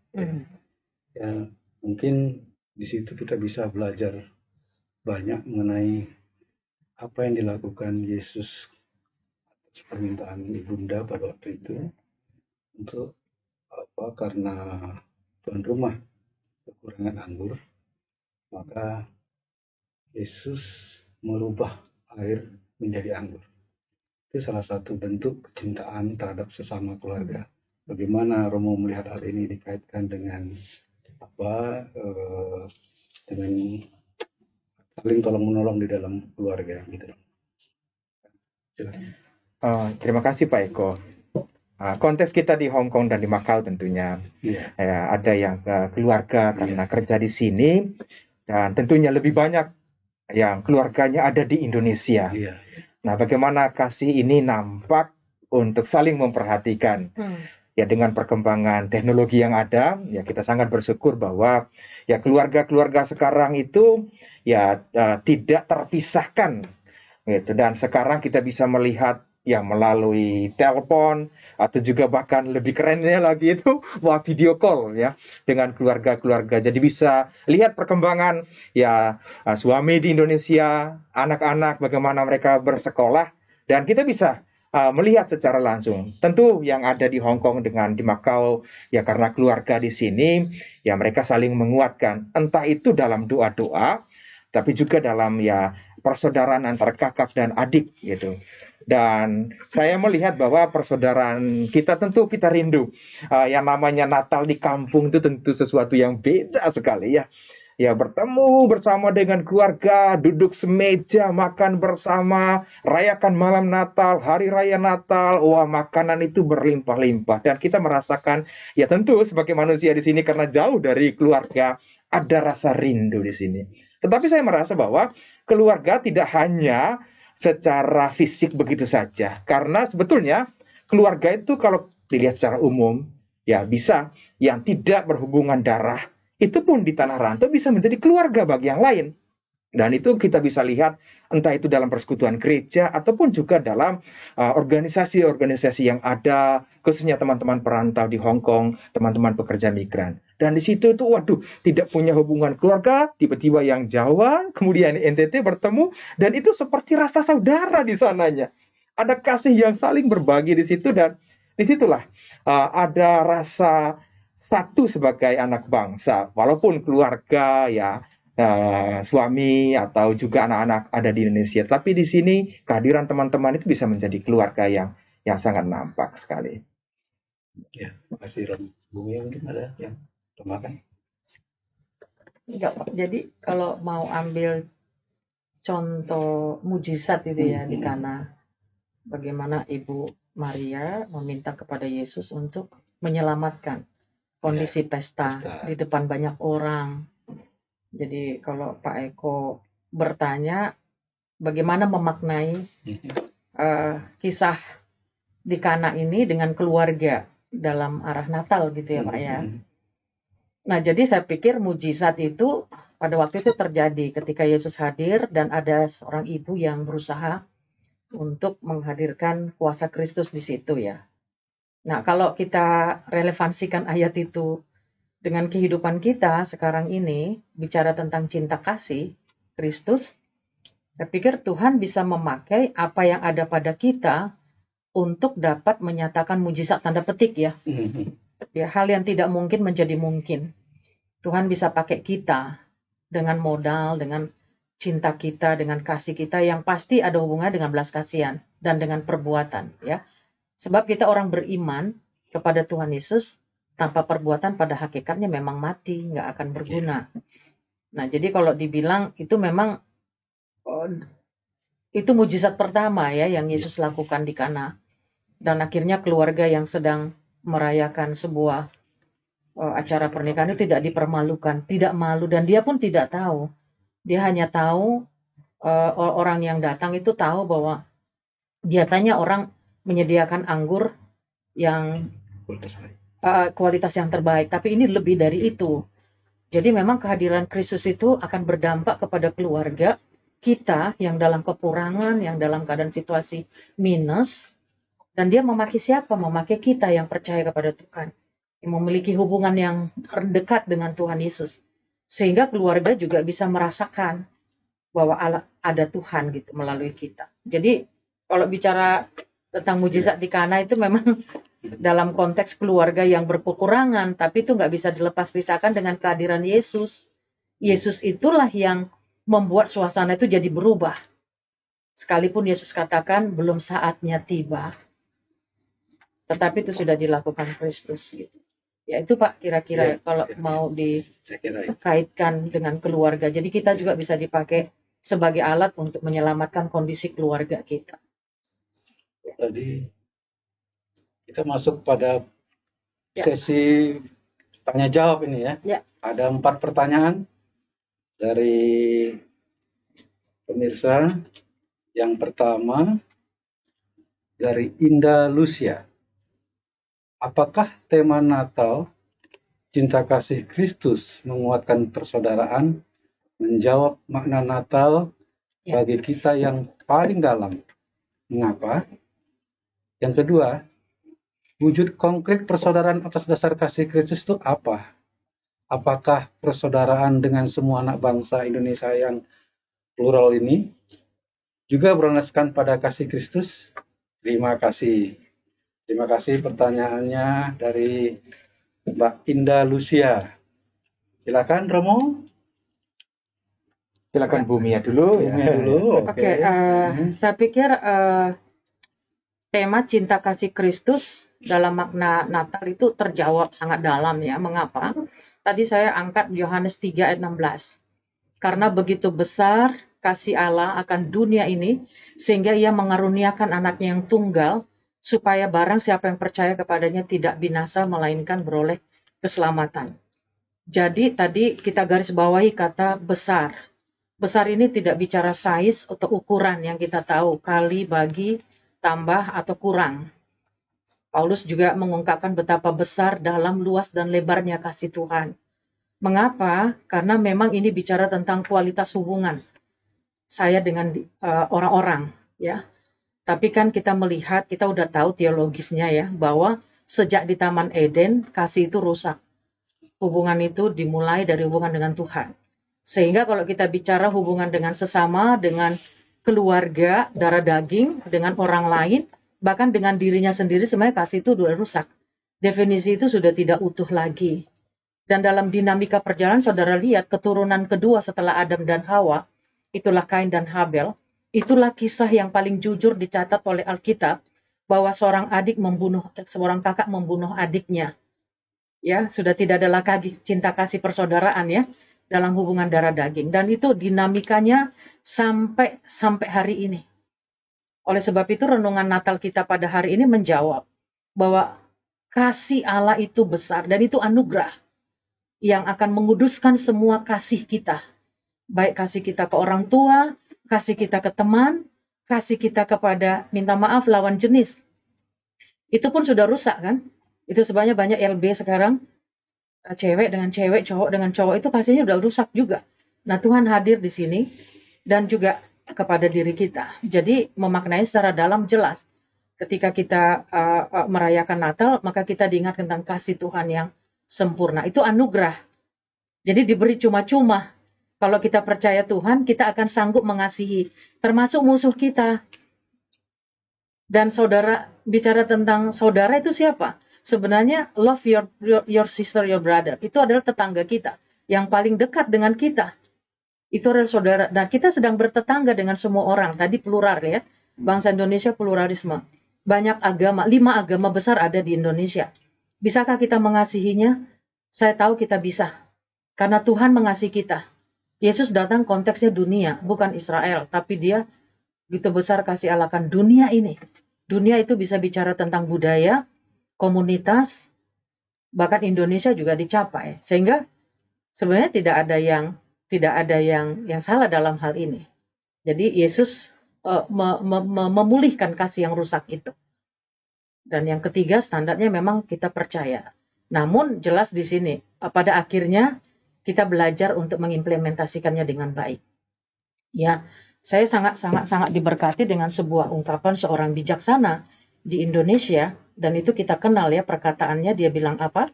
Ya, mungkin di situ kita bisa belajar banyak mengenai apa yang dilakukan Yesus atas permintaan ibunda pada waktu itu. Untuk karena tuan rumah kekurangan anggur, maka Yesus merubah air menjadi anggur. Itu salah satu bentuk kecintaan terhadap sesama keluarga. Bagaimana Romo melihat hal ini dikaitkan dengan dengan saling tolong menolong di dalam keluarga gitu. Silakan. Terima kasih Pak Eko. Konteks kita di Hong Kong dan di Macau tentunya ada yang keluarga karena kerja di sini, dan tentunya lebih banyak yang keluarganya ada di Indonesia. Nah, bagaimana kasih ini nampak untuk saling memperhatikan. Ya, dengan perkembangan teknologi yang ada, ya kita sangat bersyukur bahwa ya keluarga-keluarga sekarang itu ya tidak terpisahkan gitu. Dan sekarang kita bisa melihat yang melalui telepon atau juga bahkan lebih kerennya lagi itu video call ya dengan keluarga-keluarga. Jadi bisa lihat perkembangan ya suami di Indonesia, anak-anak bagaimana mereka bersekolah, dan kita bisa melihat secara langsung. Tentu yang ada di Hong Kong dengan di Macau ya karena keluarga di sini ya mereka saling menguatkan, entah itu dalam doa-doa tapi juga dalam ya persaudaraan antar kakak dan adik gitu. Dan saya melihat bahwa persaudaraan kita tentu kita rindu. Yang namanya Natal di kampung itu tentu sesuatu yang beda sekali ya. Ya bertemu bersama dengan keluarga, duduk semeja, makan bersama, rayakan malam Natal, hari raya Natal. Wah, makanan itu berlimpah-limpah. Dan kita merasakan, ya tentu sebagai manusia di sini karena jauh dari keluarga, ada rasa rindu di sini. Tetapi saya merasa bahwa keluarga tidak hanya secara fisik begitu saja. Karena sebetulnya keluarga itu kalau dilihat secara umum, ya bisa yang tidak berhubungan darah, itu pun di tanah rantau bisa menjadi keluarga bagi yang lain. Dan itu kita bisa lihat entah itu dalam persekutuan gereja ataupun juga dalam organisasi-organisasi yang ada, khususnya teman-teman perantau di Hong Kong, teman-teman pekerja migran. Dan di situ itu tidak punya hubungan keluarga, tiba-tiba yang Jawa, kemudian NTT bertemu, dan itu seperti rasa saudara di sananya. Ada kasih yang saling berbagi di situ, dan disitulah ada rasa satu sebagai anak bangsa, walaupun keluarga ya suami atau juga anak-anak ada di Indonesia, tapi di sini kehadiran teman-teman itu bisa menjadi keluarga yang sangat nampak sekali. Ya, makasih Rom. Bumi mungkin ada yang tambahkan. Enggak, Pak. Jadi kalau mau ambil contoh mujizat itu ya di Kana, bagaimana Ibu Maria meminta kepada Yesus untuk menyelamatkan kondisi pesta pesta. di depan banyak orang. Jadi kalau Pak Eko bertanya bagaimana memaknai kisah di Kana ini dengan keluarga dalam arah Natal gitu ya Pak ya. Nah jadi saya pikir mujizat itu pada waktu itu terjadi ketika Yesus hadir dan ada seorang ibu yang berusaha untuk menghadirkan kuasa Kristus di situ ya. Nah kalau kita relevansikan ayat itu dengan kehidupan kita sekarang ini, bicara tentang cinta kasih Kristus, saya pikir Tuhan bisa memakai apa yang ada pada kita untuk dapat menyatakan mujizat tanda petik ya. Ya, hal yang tidak mungkin menjadi mungkin. Tuhan bisa pakai kita dengan modal, dengan cinta kita, dengan kasih kita yang pasti ada hubungannya dengan belas kasihan dan dengan perbuatan ya. Sebab kita orang beriman kepada Tuhan Yesus tanpa perbuatan pada hakikatnya memang mati, nggak akan berguna. Nah, jadi kalau dibilang itu memang itu mujizat pertama ya yang Yesus lakukan di Kana. Dan akhirnya keluarga yang sedang merayakan sebuah acara pernikahan itu tidak dipermalukan, tidak malu dan dia pun tidak tahu. Dia hanya tahu orang yang datang itu tahu bahwa biasanya orang menyediakan anggur yang kualitas yang terbaik, tapi ini lebih dari itu. Jadi memang kehadiran Kristus itu akan berdampak kepada keluarga kita yang dalam kekurangan, yang dalam keadaan situasi minus, dan dia memakai siapa? Memakai kita yang percaya kepada Tuhan, yang memiliki hubungan yang dekat dengan Tuhan Yesus, sehingga keluarga juga bisa merasakan bahwa ada Tuhan gitu melalui kita. Jadi kalau bicara tentang mujizat di Kana itu memang dalam konteks keluarga yang berkekurangan, tapi itu nggak bisa dilepas-pisahkan dengan kehadiran Yesus. Yesus itulah yang membuat suasana itu jadi berubah. Sekalipun Yesus katakan belum saatnya tiba, tetapi itu sudah dilakukan Kristus. Gitu. Ya itu Pak kira-kira kalau mau dikaitkan dengan keluarga. Jadi kita juga bisa dipakai sebagai alat untuk menyelamatkan kondisi keluarga kita. Tadi kita masuk pada sesi tanya jawab ini ya. Ada 4 pertanyaan dari pemirsa. Yang pertama dari Indah Lucia. Apakah tema Natal cinta kasih Kristus menguatkan persaudaraan menjawab makna Natal bagi kita yang paling dalam? Mengapa? Yang kedua, wujud konkret persaudaraan atas dasar kasih Kristus itu apa? Apakah persaudaraan dengan semua anak bangsa Indonesia yang plural ini juga berlandaskan pada kasih Kristus? Terima kasih. Terima kasih pertanyaannya dari Mbak Indah Lucia. Silakan Romo. Silakan Bumia dulu. Oke, saya pikir tema cinta kasih Kristus dalam makna Natal itu terjawab sangat dalam ya. Mengapa? Tadi saya angkat Yohanes 3 ayat 16. Karena begitu besar kasih Allah akan dunia ini, sehingga ia mengaruniakan anaknya yang tunggal, supaya barang siapa yang percaya kepadanya tidak binasa, melainkan beroleh keselamatan. Jadi tadi kita garis bawahi kata besar. Besar ini tidak bicara size atau ukuran yang kita tahu, kali, bagi, tambah, atau kurang. Paulus juga mengungkapkan betapa besar, dalam, luas, dan lebarnya kasih Tuhan. Mengapa? Karena memang ini bicara tentang kualitas hubungan saya dengan orang-orang, ya. Tapi kan kita melihat, kita udah tahu teologisnya ya, bahwa sejak di Taman Eden, kasih itu rusak. Hubungan itu dimulai dari hubungan dengan Tuhan. Sehingga kalau kita bicara hubungan dengan sesama, dengan keluarga, darah daging, dengan orang lain, bahkan dengan dirinya sendiri, sebenarnya kasih itu sudah rusak. Definisi itu sudah tidak utuh lagi. Dan dalam dinamika perjalanan, saudara lihat keturunan kedua setelah Adam dan Hawa, itulah Kain dan Habel. Itulah kisah yang paling jujur dicatat oleh Alkitab, bahwa seorang kakak membunuh adiknya. Ya, sudah tidak ada lagi cinta kasih persaudaraan ya dalam hubungan darah daging, dan itu dinamikanya sampai hari ini. Oleh sebab itu renungan Natal kita pada hari ini menjawab bahwa kasih Allah itu besar dan itu anugerah yang akan menguduskan semua kasih kita. Baik kasih kita ke orang tua, kasih kita ke teman, kasih kita kepada minta maaf lawan jenis. Itu pun sudah rusak kan? Itu sebabnya banyak LB sekarang, cewek dengan cewek, cowok dengan cowok, itu kasihnya udah rusak juga. Nah, Tuhan hadir di sini dan juga kepada diri kita. Jadi memaknai secara dalam jelas. Ketika kita merayakan Natal, maka kita diingat tentang kasih Tuhan yang sempurna. Itu anugerah. Jadi diberi cuma-cuma. Kalau kita percaya Tuhan, kita akan sanggup mengasihi, termasuk musuh kita. Dan saudara, bicara tentang saudara itu siapa? Sebenarnya love your sister, your brother. Itu adalah tetangga kita. Yang paling dekat dengan kita. Itu adalah saudara. Dan kita sedang bertetangga dengan semua orang. Tadi plural ya. Bangsa Indonesia pluralisme. Banyak agama, 5 agama besar ada di Indonesia. Bisakah kita mengasihinya? Saya tahu kita bisa. Karena Tuhan mengasihi kita. Yesus datang konteksnya dunia, bukan Israel. Tapi dia begitu besar kasih Allah akan dunia ini. Dunia itu bisa bicara tentang budaya, komunitas, bahkan Indonesia juga dicapai. Sehingga sebenarnya tidak ada yang salah dalam hal ini. Jadi Yesus memulihkan kasih yang rusak itu. Dan yang ketiga, standarnya memang kita percaya. Namun jelas di sini pada akhirnya kita belajar untuk mengimplementasikannya dengan baik. Ya, saya sangat diberkati dengan sebuah ungkapan seorang bijaksana di Indonesia, dan itu kita kenal ya perkataannya. Dia bilang apa?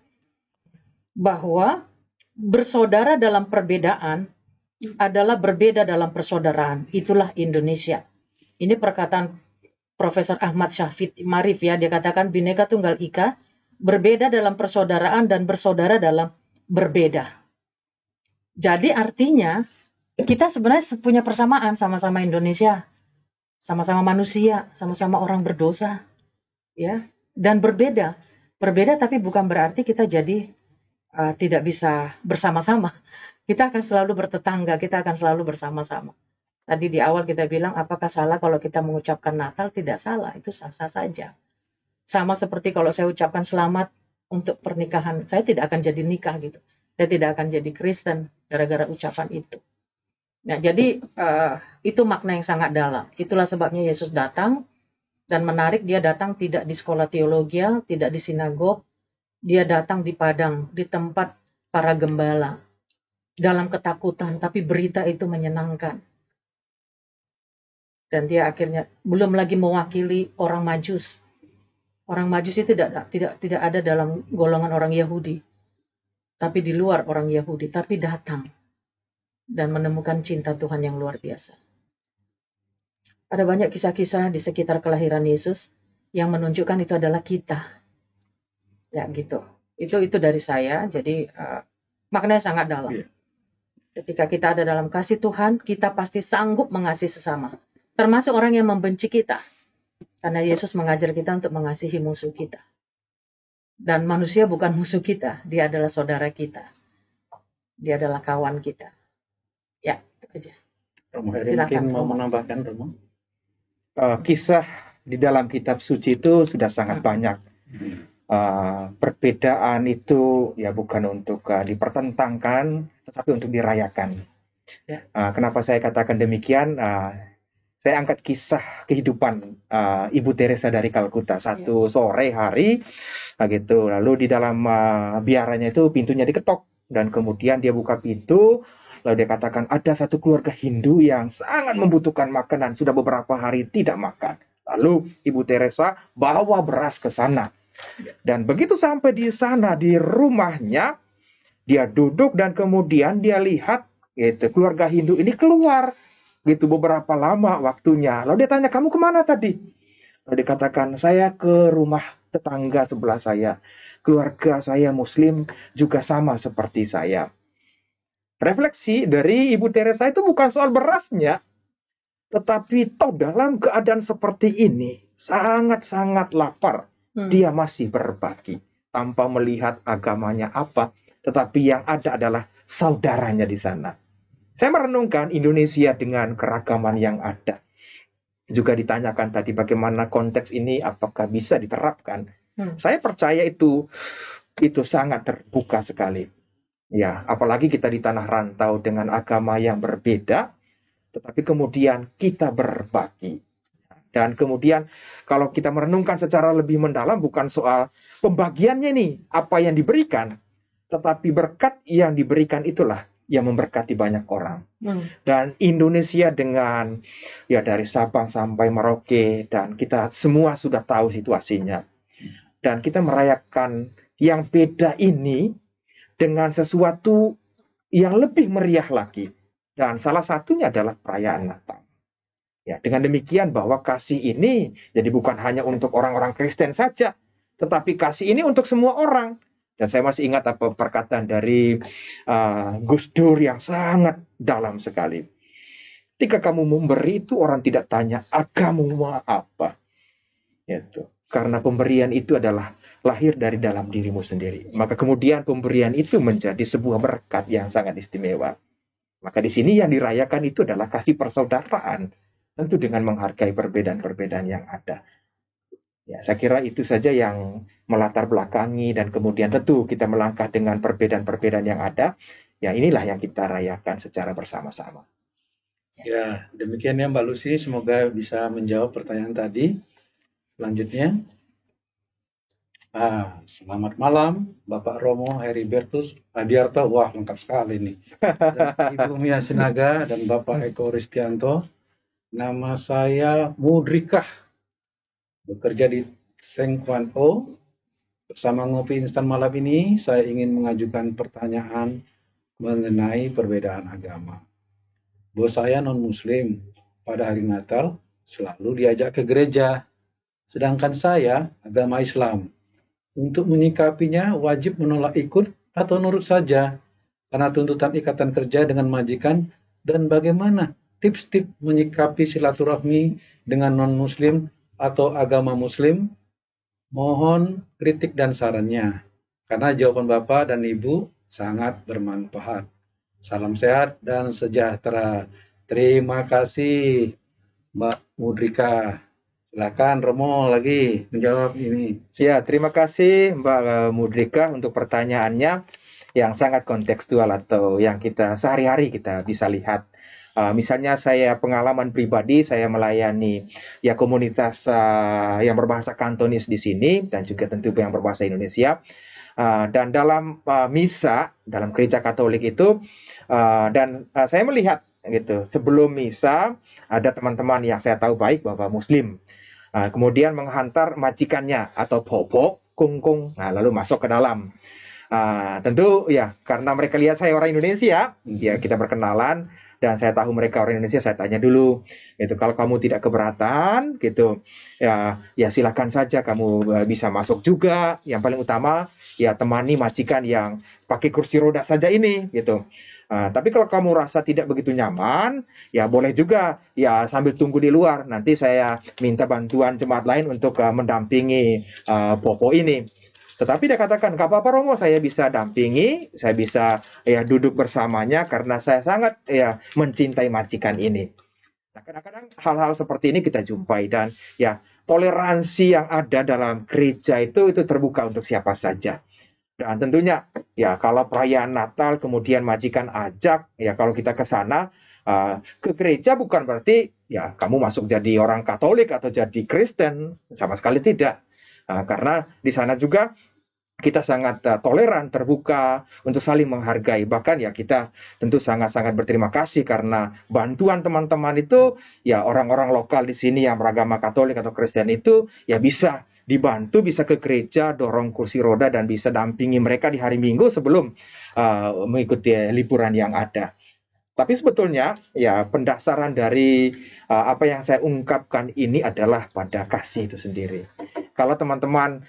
Bahwa bersaudara dalam perbedaan adalah berbeda dalam persaudaraan. Itulah Indonesia. Ini perkataan Profesor Ahmad Syafid Marif ya. Dia katakan Bhinneka Tunggal Ika, berbeda dalam persaudaraan dan bersaudara dalam berbeda. Jadi artinya kita sebenarnya punya persamaan, sama-sama Indonesia, sama-sama manusia, sama-sama orang berdosa, ya. Dan berbeda tapi bukan berarti kita jadi tidak bisa bersama-sama. Kita akan selalu bertetangga, kita akan selalu bersama-sama. Tadi di awal kita bilang, apakah salah kalau kita mengucapkan Natal? Tidak salah, itu sah-sah saja. Sama seperti kalau saya ucapkan selamat untuk pernikahan, saya tidak akan jadi nikah gitu. Saya tidak akan jadi Kristen gara-gara ucapan itu. Nah, jadi itu makna yang sangat dalam. Itulah sebabnya Yesus datang, dan menarik, dia datang tidak di sekolah teologi, tidak di sinagog, dia datang di padang, di tempat para gembala, dalam ketakutan, tapi berita itu menyenangkan. Dan dia akhirnya belum lagi mewakili orang Majus. Orang Majus itu tidak ada dalam golongan orang Yahudi, tapi di luar orang Yahudi, tapi datang dan menemukan cinta Tuhan yang luar biasa. Ada banyak kisah-kisah di sekitar kelahiran Yesus yang menunjukkan itu adalah kita. Ya gitu. Itu dari saya. Jadi maknanya sangat dalam. Ketika kita ada dalam kasih Tuhan, kita pasti sanggup mengasihi sesama. Termasuk orang yang membenci kita. Karena Yesus mengajar kita untuk mengasihi musuh kita. Dan manusia bukan musuh kita. Dia adalah saudara kita. Dia adalah kawan kita. Ya, itu aja. Romo Heri Silakan, mungkin mau Romo. menambahkan, Romo? Kisah di dalam kitab suci itu sudah sangat banyak. Perbedaan itu ya bukan untuk dipertentangkan, tetapi untuk dirayakan. Ya. Kenapa saya katakan demikian? Saya angkat kisah kehidupan Ibu Teresa dari Kalkuta. Satu sore hari, gitu. Lalu di dalam biaranya itu pintunya diketok, dan kemudian dia buka pintu. Lalu dia katakan ada satu keluarga Hindu yang sangat membutuhkan makanan, sudah beberapa hari tidak makan. Lalu Ibu Teresa bawa beras ke sana. Dan begitu sampai di sana, di rumahnya, dia duduk dan kemudian dia lihat gitu, keluarga Hindu ini keluar. Gitu beberapa lama waktunya. Lalu dia tanya, kamu kemana tadi? Lalu dikatakan, saya ke rumah tetangga sebelah saya. Keluarga saya Muslim juga sama seperti saya. Refleksi dari Ibu Teresa itu bukan soal berasnya, Tetapi toh dalam keadaan seperti ini, sangat-sangat lapar, dia masih berbagi. Tanpa melihat agamanya apa, tetapi yang ada adalah saudaranya di sana. Saya merenungkan Indonesia dengan keragaman yang ada. Juga ditanyakan tadi bagaimana konteks ini apakah bisa diterapkan. Saya percaya itu sangat terbuka sekali. Ya, apalagi kita di tanah rantau dengan agama yang berbeda, tetapi kemudian kita berbagi. Dan kemudian kalau kita merenungkan secara lebih mendalam bukan soal pembagiannya nih, apa yang diberikan, tetapi berkat yang diberikan itulah yang memberkati banyak orang. Dan Indonesia dengan ya dari Sabang sampai Merauke, dan kita semua sudah tahu situasinya. Dan kita merayakan yang beda ini dengan sesuatu yang lebih meriah lagi. Dan salah satunya adalah perayaan Natal. Ya, dengan demikian bahwa kasih ini jadi bukan hanya untuk orang-orang Kristen saja, tetapi kasih ini untuk semua orang. Dan saya masih ingat apa perkataan dari Gus Dur yang sangat dalam sekali. Ketika kamu memberi itu orang tidak tanya agamamu apa. Itu. Karena pemberian itu adalah lahir dari dalam dirimu sendiri. Maka kemudian pemberian itu menjadi sebuah berkat yang sangat istimewa. Maka di sini yang dirayakan itu adalah kasih persaudaraan. Tentu dengan menghargai perbedaan-perbedaan yang ada. Ya, saya kira itu saja yang melatar belakangi dan kemudian tentu kita melangkah dengan perbedaan-perbedaan yang ada. Ya, inilah yang kita rayakan secara bersama-sama. Ya, demikian ya Mbak Lucy. Semoga bisa menjawab pertanyaan tadi. Selanjutnya, selamat malam Bapak Romo Heribertus Adiarto. Wah, lengkap sekali nih. Dan Ibu Mia Sinaga dan Bapak Eko Ristianto. Nama saya Mudrikah, bekerja di Seng Kuan O. Bersama Ngopi Instan malam ini, saya ingin mengajukan pertanyaan mengenai perbedaan agama. Bos saya non-muslim, pada hari Natal selalu diajak ke gereja. Sedangkan saya agama Islam. Untuk menyikapinya wajib menolak ikut atau nurut saja, karena tuntutan ikatan kerja dengan majikan, dan bagaimana tips-tips menyikapi silaturahmi dengan non-muslim atau agama muslim. Mohon kritik dan sarannya, karena jawaban Bapak dan Ibu sangat bermanfaat. Salam sehat dan sejahtera. Terima kasih Mbak Mudrika. Silakan Romo lagi menjawab ini. Ya, terima kasih Mbak Mudrika untuk pertanyaannya yang sangat kontekstual atau yang kita sehari-hari kita bisa lihat. Misalnya saya pengalaman pribadi, saya melayani ya komunitas yang berbahasa Kantonis di sini dan juga tentu yang berbahasa Indonesia. Dan dalam misa, dalam gereja Katolik itu, saya melihat gitu sebelum misa ada teman-teman yang saya tahu baik bahwa Muslim, kemudian menghantar majikannya atau popo, kungkung, lalu masuk ke dalam. Tentu ya karena mereka lihat saya orang Indonesia, ya kita berkenalan. Dan saya tahu mereka orang Indonesia, saya tanya dulu, gitu. Kalau kamu tidak keberatan, gitu, ya silakan saja kamu bisa masuk juga. Yang paling utama, ya temani majikan yang pakai kursi roda saja ini, gitu. Tapi kalau kamu rasa tidak begitu nyaman, ya boleh juga, ya sambil tunggu di luar. Nanti saya minta bantuan jemaat lain untuk mendampingi Popo ini. Tetapi dia katakan, gak apa-apa Romo, saya bisa dampingi, saya bisa ya duduk bersamanya karena saya sangat ya mencintai majikan ini. Nah, kadang-kadang hal-hal seperti ini kita jumpai dan ya toleransi yang ada dalam gereja itu terbuka untuk siapa saja. Dan tentunya ya kalau perayaan Natal kemudian majikan ajak, ya kalau kita ke sana ke gereja bukan berarti ya kamu masuk jadi orang Katolik atau jadi Kristen, sama sekali tidak. Karena di sana juga kita sangat toleran, terbuka untuk saling menghargai. Bahkan ya kita tentu sangat-sangat berterima kasih karena bantuan teman-teman itu, ya orang-orang lokal di sini yang beragama Katolik atau Kristen itu ya bisa dibantu, bisa ke gereja, dorong kursi roda dan bisa dampingi mereka di hari Minggu sebelum mengikuti liburan yang ada. Tapi sebetulnya ya pendasaran dari apa yang saya ungkapkan ini adalah pada kasih itu sendiri. Kalau teman-teman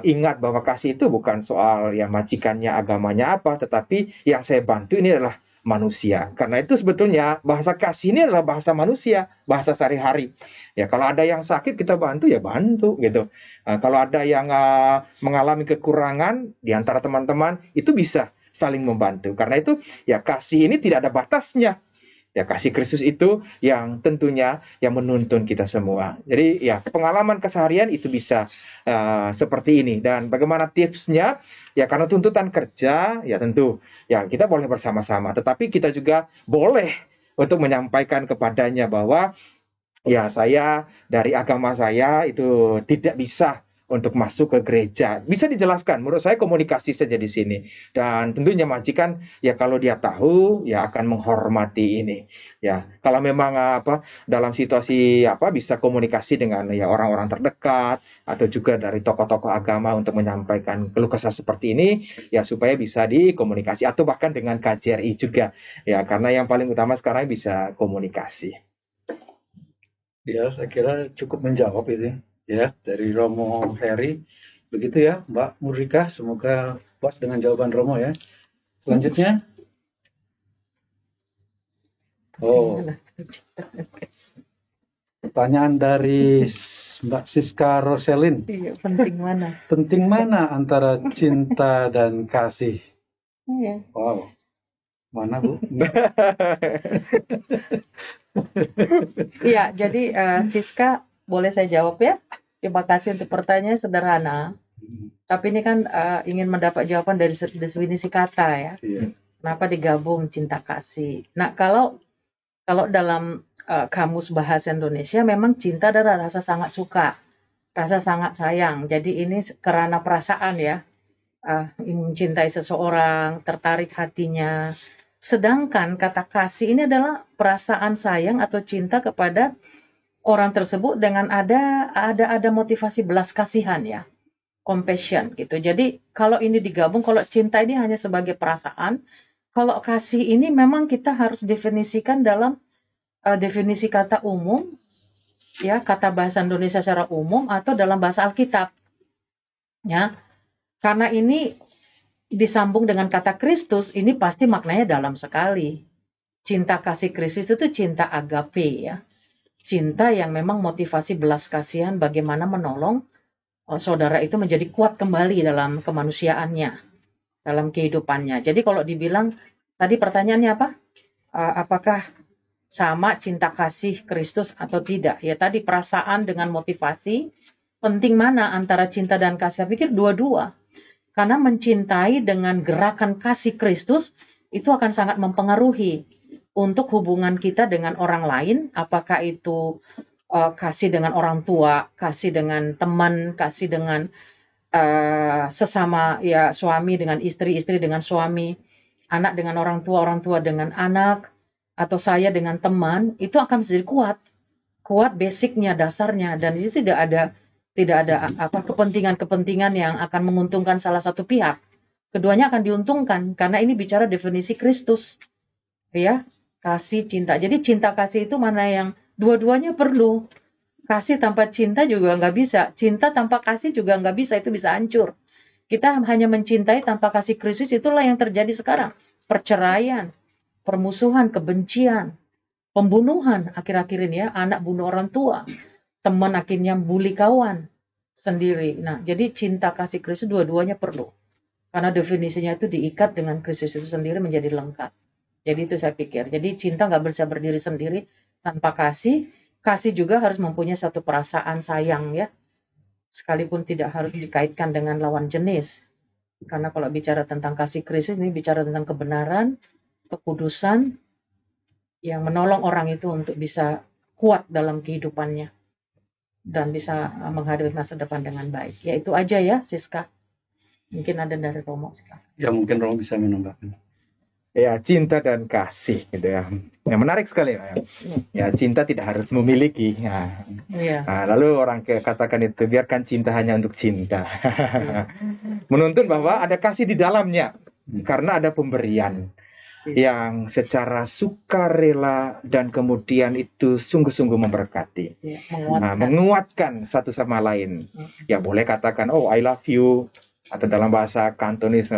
ingat bahwa kasih itu bukan soal yang majikannya agamanya apa, tetapi yang saya bantu ini adalah manusia. Karena itu sebetulnya bahasa kasih ini adalah bahasa manusia, bahasa sehari-hari. Ya, kalau ada yang sakit kita bantu ya bantu gitu. Kalau ada yang mengalami kekurangan di antara teman-teman itu bisa saling membantu. Karena itu ya kasih ini tidak ada batasnya. Ya, kasih Kristus itu yang tentunya yang menuntun kita semua. Jadi ya pengalaman keseharian itu bisa seperti ini. Dan bagaimana tipsnya? Ya karena tuntutan kerja, ya tentu ya kita boleh bersama-sama. Tetapi kita juga boleh untuk menyampaikan kepadanya bahwa ya saya dari agama saya itu tidak bisa untuk masuk ke gereja. Bisa dijelaskan, menurut saya komunikasi saja di sini. Dan tentunya majikan ya kalau dia tahu ya akan menghormati ini. Ya, kalau memang dalam situasi bisa komunikasi dengan ya orang-orang terdekat atau juga dari tokoh-tokoh agama untuk menyampaikan keluh kesah seperti ini ya supaya bisa dikomunikasi atau bahkan dengan KJRI juga. Ya, karena yang paling utama sekarang bisa komunikasi. Ya, saya kira cukup menjawab itu ya dari Romo Heri. Begitu ya, Mbak Murika. Semoga puas dengan jawaban Romo ya. Selanjutnya, pertanyaan dari Mbak Siska Roselin. Iya, penting mana? Penting mana antara cinta dan kasih? Iya. Wow, mana Bu? Iya, jadi Siska, boleh saya jawab ya? Terima kasih untuk pertanyaan sederhana. Tapi ini kan ingin mendapat jawaban dari definisi kata ya. Iya. Kenapa digabung cinta kasih? Nah, kalau dalam kamus bahasa Indonesia memang cinta adalah rasa sangat suka, rasa sangat sayang. Jadi ini karena perasaan ya, mencintai seseorang, tertarik hatinya. Sedangkan kata kasih ini adalah perasaan sayang atau cinta kepada orang tersebut dengan ada motivasi belas kasihan ya, compassion gitu. Jadi kalau ini digabung, kalau cinta ini hanya sebagai perasaan, kalau kasih ini memang kita harus definisikan dalam definisi kata umum, ya kata bahasa Indonesia secara umum atau dalam bahasa Alkitab, ya. Karena ini disambung dengan kata Kristus, ini pasti maknanya dalam sekali. Cinta kasih Kristus itu cinta agape ya. Cinta yang memang motivasi belas kasihan bagaimana menolong saudara itu menjadi kuat kembali dalam kemanusiaannya, dalam kehidupannya. Jadi kalau dibilang, tadi pertanyaannya apa? Apakah sama cinta kasih Kristus atau tidak? Ya tadi perasaan dengan motivasi, penting mana antara cinta dan kasih? Saya pikir dua-dua. Karena mencintai dengan gerakan kasih Kristus, itu akan sangat mempengaruhi untuk hubungan kita dengan orang lain, apakah itu kasih dengan orang tua, kasih dengan teman, kasih dengan sesama ya suami dengan istri, istri dengan suami, anak dengan orang tua dengan anak, atau saya dengan teman, itu akan menjadi kuat basicnya, dasarnya, dan itu tidak ada kepentingan-kepentingan yang akan menguntungkan salah satu pihak. Keduanya akan diuntungkan karena ini bicara definisi Kristus, ya. Kasih, cinta. Jadi cinta kasih itu mana yang dua-duanya perlu. Kasih tanpa cinta juga nggak bisa. Cinta tanpa kasih juga nggak bisa. Itu bisa hancur. Kita hanya mencintai tanpa kasih Kristus, itulah yang terjadi sekarang. Perceraian, permusuhan, kebencian, pembunuhan akhir-akhir ini ya. Anak bunuh orang tua. Teman akhirnya bully kawan sendiri. Nah, jadi cinta kasih Kristus dua-duanya perlu. Karena definisinya itu diikat dengan Kristus itu sendiri menjadi lengkap. Jadi itu saya pikir. Jadi cinta nggak bisa berdiri sendiri tanpa kasih. Kasih juga harus mempunyai satu perasaan sayang ya. Sekalipun tidak harus dikaitkan dengan lawan jenis. Karena kalau bicara tentang kasih Kristus ini bicara tentang kebenaran, kekudusan yang menolong orang itu untuk bisa kuat dalam kehidupannya dan bisa menghadapi masa depan dengan baik. Ya itu aja ya Siska. Mungkin ada dari Romo sekarang. Ya mungkin Romo bisa menambahkan. Ya, cinta dan kasih gitu ya. Yang menarik sekali ya. Ya, cinta tidak harus memiliki. Ya. Nah, lalu orang katakan itu biarkan cinta hanya untuk cinta. Menuntun bahwa ada kasih di dalamnya karena ada pemberian yang secara sukarela dan kemudian itu sungguh-sungguh memberkati. Menguatkan satu sama lain. Ya, boleh katakan oh I love you atau dalam bahasa Kantonis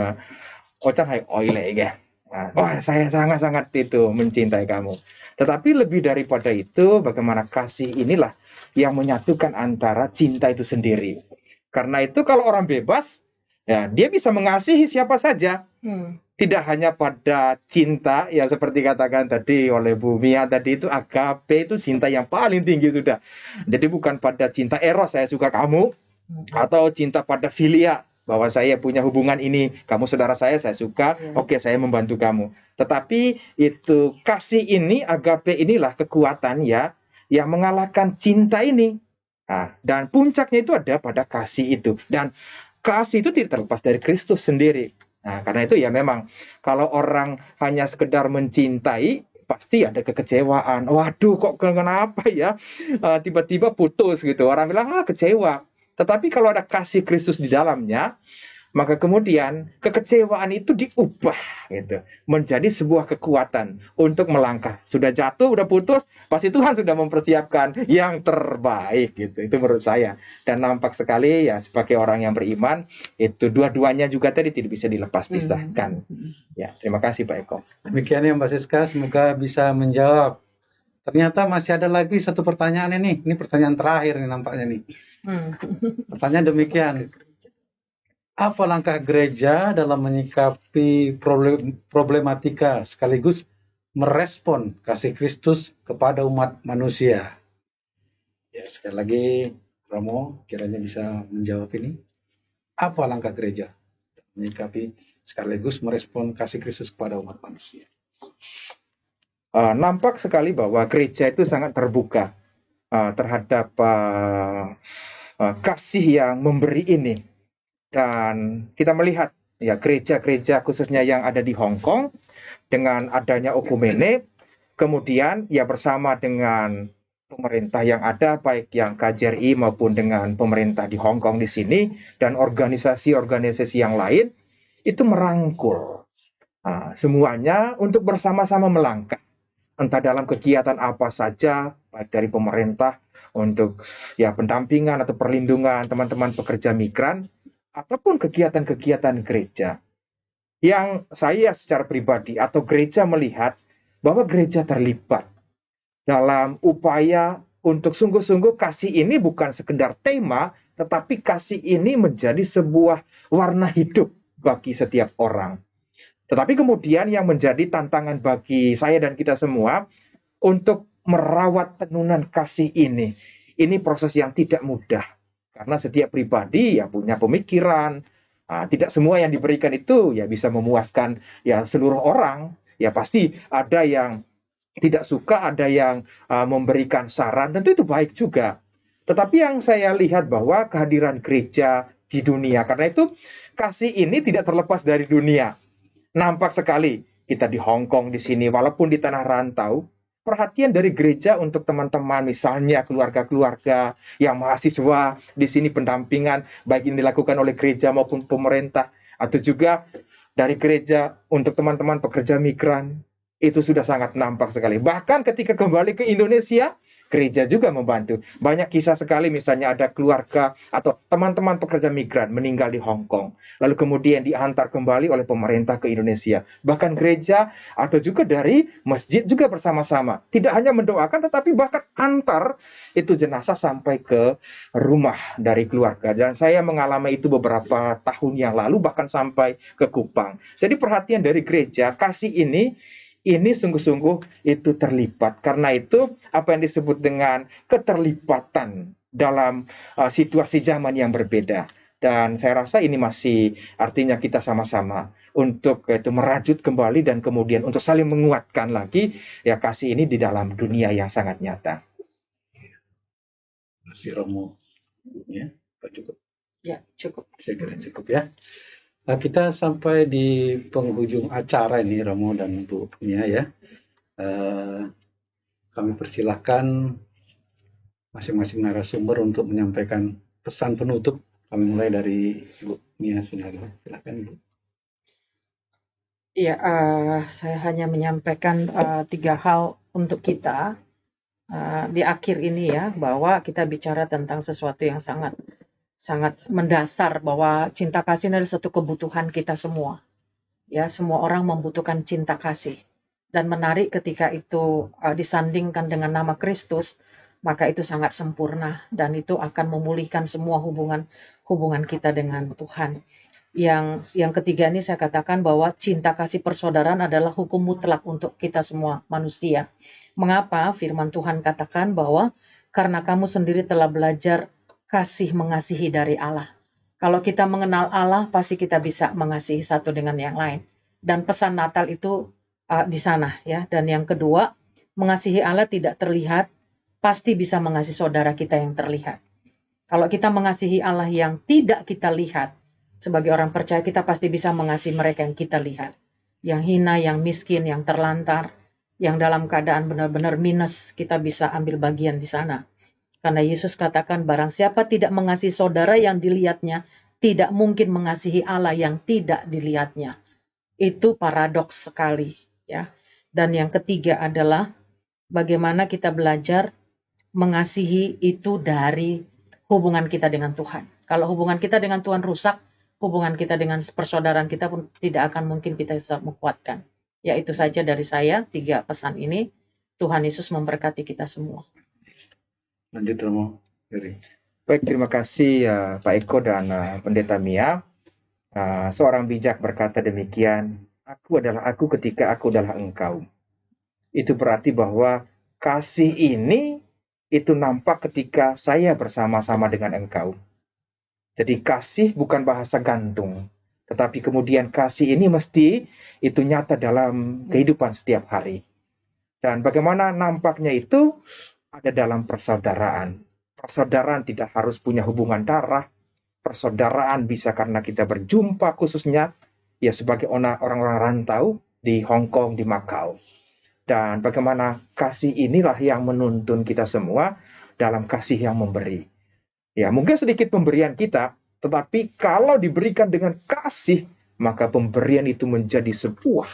ochan hai oile ya. Nah, wah, saya sangat-sangat itu mencintai kamu. Tetapi lebih daripada itu, bagaimana kasih inilah yang menyatukan antara cinta itu sendiri. Karena itu kalau orang bebas, ya dia bisa mengasihi siapa saja. Hmm. Tidak hanya pada cinta, ya seperti katakan tadi oleh Bu Mia tadi, itu agape, itu cinta yang paling tinggi sudah. Jadi bukan pada cinta eros, saya suka kamu, atau cinta pada filia, bahwa saya punya hubungan ini, kamu saudara saya suka, Ya. oke saya membantu kamu. Tetapi itu kasih ini, agape inilah kekuatan ya yang mengalahkan cinta ini. Nah, dan puncaknya itu ada pada kasih itu. Dan kasih itu tidak terlepas dari Kristus sendiri. Nah, karena itu ya memang kalau orang hanya sekedar mencintai, pasti ada kekecewaan. Waduh, kok kenapa ya? Tiba-tiba putus gitu. Orang bilang, kecewa. Tetapi kalau ada kasih Kristus di dalamnya, maka kemudian kekecewaan itu diubah gitu, menjadi sebuah kekuatan untuk melangkah. Sudah jatuh, udah putus, pasti Tuhan sudah mempersiapkan yang terbaik gitu. Itu menurut saya. Dan nampak sekali ya sebagai orang yang beriman, itu dua-duanya juga tadi tidak bisa dilepas pisahkan. Ya, terima kasih Pak Eko. Demikian ya Mbak Siska, semoga bisa menjawab. Ternyata masih ada lagi satu pertanyaan ini pertanyaan terakhir nih nampaknya nih. Pertanyaan demikian. Apa langkah gereja dalam menyikapi problematika sekaligus merespon kasih Kristus kepada umat manusia? Ya, sekali lagi Romo kiranya bisa menjawab ini. Apa langkah gereja menyikapi sekaligus merespon kasih Kristus kepada umat manusia? Nampak sekali bahwa gereja itu sangat terbuka terhadap kasih yang memberi ini. Dan kita melihat ya gereja-gereja khususnya yang ada di Hong Kong dengan adanya okumene, kemudian ya bersama dengan pemerintah yang ada, baik yang KJRI maupun dengan pemerintah di Hong Kong di sini dan organisasi-organisasi yang lain, itu merangkul semuanya untuk bersama-sama melangkah. Entah dalam kegiatan apa saja, baik dari pemerintah untuk ya pendampingan atau perlindungan teman-teman pekerja migran, ataupun kegiatan-kegiatan gereja. Yang saya secara pribadi atau gereja melihat bahwa gereja terlibat dalam upaya untuk sungguh-sungguh kasih ini bukan sekedar tema, tetapi kasih ini menjadi sebuah warna hidup bagi setiap orang. Tetapi kemudian yang menjadi tantangan bagi saya dan kita semua untuk merawat tenunan kasih ini proses yang tidak mudah. Karena setiap pribadi ya punya pemikiran, tidak semua yang diberikan itu ya bisa memuaskan ya seluruh orang. Ya pasti ada yang tidak suka, ada yang memberikan saran, tentu itu baik juga. Tetapi yang saya lihat bahwa kehadiran gereja di dunia, karena itu kasih ini tidak terlepas dari dunia. Nampak sekali kita di Hong Kong di sini, walaupun di tanah rantau, perhatian dari gereja untuk teman-teman, misalnya keluarga-keluarga yang mahasiswa di sini, pendampingan baik ini dilakukan oleh gereja maupun pemerintah, atau juga dari gereja untuk teman-teman pekerja migran, itu sudah sangat nampak sekali. Bahkan ketika kembali ke Indonesia, gereja juga membantu. Banyak kisah sekali, misalnya ada keluarga atau teman-teman pekerja migran meninggal di Hong Kong, lalu kemudian diantar kembali oleh pemerintah ke Indonesia. Bahkan gereja atau juga dari masjid juga bersama-sama. Tidak hanya mendoakan, tetapi bahkan antar itu jenazah sampai ke rumah dari keluarga. Dan saya mengalami itu beberapa tahun yang lalu, bahkan sampai ke Kupang. Jadi perhatian dari gereja, kasih ini sungguh-sungguh itu terlibat. Karena itu apa yang disebut dengan keterlibatan dalam situasi zaman yang berbeda. Dan saya rasa ini masih artinya kita sama-sama untuk itu merajut kembali dan kemudian untuk saling menguatkan lagi ya kasih ini di dalam dunia yang sangat nyata. Masih Romo, ya, Pak cukup. Ya, cukup. Saya kira cukup ya. Nah, kita sampai di penghujung acara ini, Romo dan Bu Mia ya. Kami persilahkan masing-masing narasumber untuk menyampaikan pesan penutup. Kami mulai dari Bu Mia, silakan Bu. Ya, saya hanya menyampaikan 3 hal untuk kita di akhir ini ya, bahwa kita bicara tentang sesuatu yang sangat mendasar, bahwa cinta kasih adalah satu kebutuhan kita semua. Ya, semua orang membutuhkan cinta kasih. Dan menarik ketika itu disandingkan dengan nama Kristus, maka itu sangat sempurna dan itu akan memulihkan semua hubungan kita dengan Tuhan. Yang ketiga ini saya katakan bahwa cinta kasih persaudaraan adalah hukum mutlak untuk kita semua manusia. Mengapa firman Tuhan katakan bahwa karena kamu sendiri telah belajar kasih mengasihi dari Allah. Kalau kita mengenal Allah, pasti kita bisa mengasihi satu dengan yang lain. Dan pesan Natal itu di sana ya. Dan yang kedua, mengasihi Allah tidak terlihat, pasti bisa mengasihi saudara kita yang terlihat. Kalau kita mengasihi Allah yang tidak kita lihat, sebagai orang percaya kita pasti bisa mengasihi mereka yang kita lihat. Yang hina, yang miskin, yang terlantar, yang dalam keadaan benar-benar minus, kita bisa ambil bagian di sana. Karena Yesus katakan barang siapa tidak mengasihi saudara yang dilihatnya, tidak mungkin mengasihi Allah yang tidak dilihatnya. Itu paradoks sekali, ya. Dan yang ketiga adalah bagaimana kita belajar mengasihi itu dari hubungan kita dengan Tuhan. Kalau hubungan kita dengan Tuhan rusak, hubungan kita dengan persaudaraan kita pun tidak akan mungkin kita bisa menguatkan. Ya, itu saja dari saya, 3 pesan ini. Tuhan Yesus memberkati kita semua. Lanjut Romo. Dari. Baik, terima kasih Pak Eko dan Pendeta Mia. Seorang bijak berkata demikian, aku adalah aku ketika aku adalah engkau. Itu berarti bahwa kasih ini itu nampak ketika saya bersama-sama dengan engkau. Jadi kasih bukan bahasa gantung, tetapi kemudian kasih ini mesti itu nyata dalam kehidupan setiap hari. Dan bagaimana nampaknya itu ada dalam persaudaraan. Persaudaraan tidak harus punya hubungan darah. Persaudaraan bisa karena kita berjumpa khususnya ya sebagai orang-orang rantau di Hong Kong, di Macau. Dan bagaimana kasih inilah yang menuntun kita semua dalam kasih yang memberi. Ya, mungkin sedikit pemberian kita, tetapi kalau diberikan dengan kasih, maka pemberian itu menjadi sebuah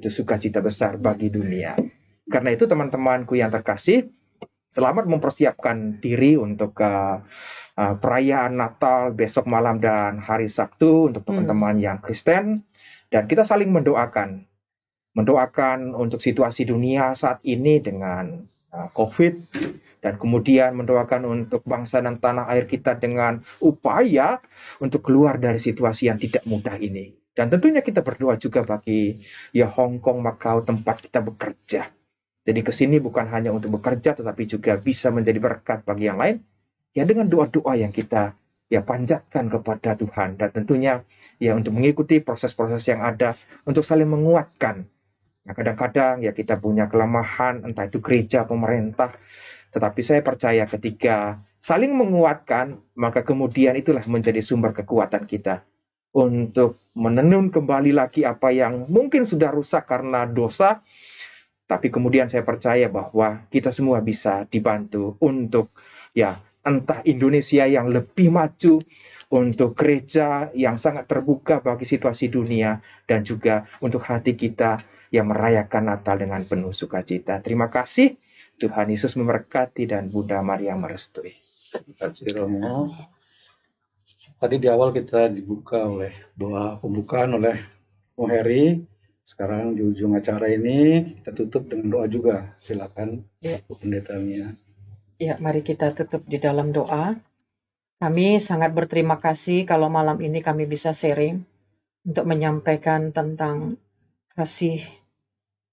sukacita besar bagi dunia. Karena itu teman-temanku yang terkasih, selamat mempersiapkan diri untuk perayaan Natal besok malam dan hari Sabtu untuk teman-teman yang Kristen. Dan kita saling mendoakan untuk situasi dunia saat ini dengan COVID, dan kemudian mendoakan untuk bangsa dan tanah air kita dengan upaya untuk keluar dari situasi yang tidak mudah ini. Dan tentunya kita berdoa juga bagi Hong Kong, Macau, tempat kita bekerja. Jadi ke sini bukan hanya untuk bekerja, tetapi juga bisa menjadi berkat bagi yang lain. Ya dengan doa-doa yang kita panjatkan kepada Tuhan. Dan tentunya untuk mengikuti proses-proses yang ada untuk saling menguatkan. Nah, kadang-kadang kita punya kelemahan, entah itu gereja, pemerintah. Tetapi saya percaya ketika saling menguatkan, maka kemudian itulah menjadi sumber kekuatan kita untuk menenun kembali lagi apa yang mungkin sudah rusak karena dosa. Tapi kemudian saya percaya bahwa kita semua bisa dibantu untuk entah Indonesia yang lebih maju, untuk gereja yang sangat terbuka bagi situasi dunia, dan juga untuk hati kita yang merayakan Natal dengan penuh sukacita. Terima kasih. Tuhan Yesus memberkati dan Bunda Maria merestui. Terima kasih Romo. Tadi di awal kita dibuka oleh doa pembukaan oleh Mo Heri. Sekarang di ujung acara ini kita tutup dengan doa juga. Silakan Pendeta Mia. Ya, mari kita tutup di dalam doa. Kami sangat berterima kasih kalau malam ini kami bisa sharing untuk menyampaikan tentang kasih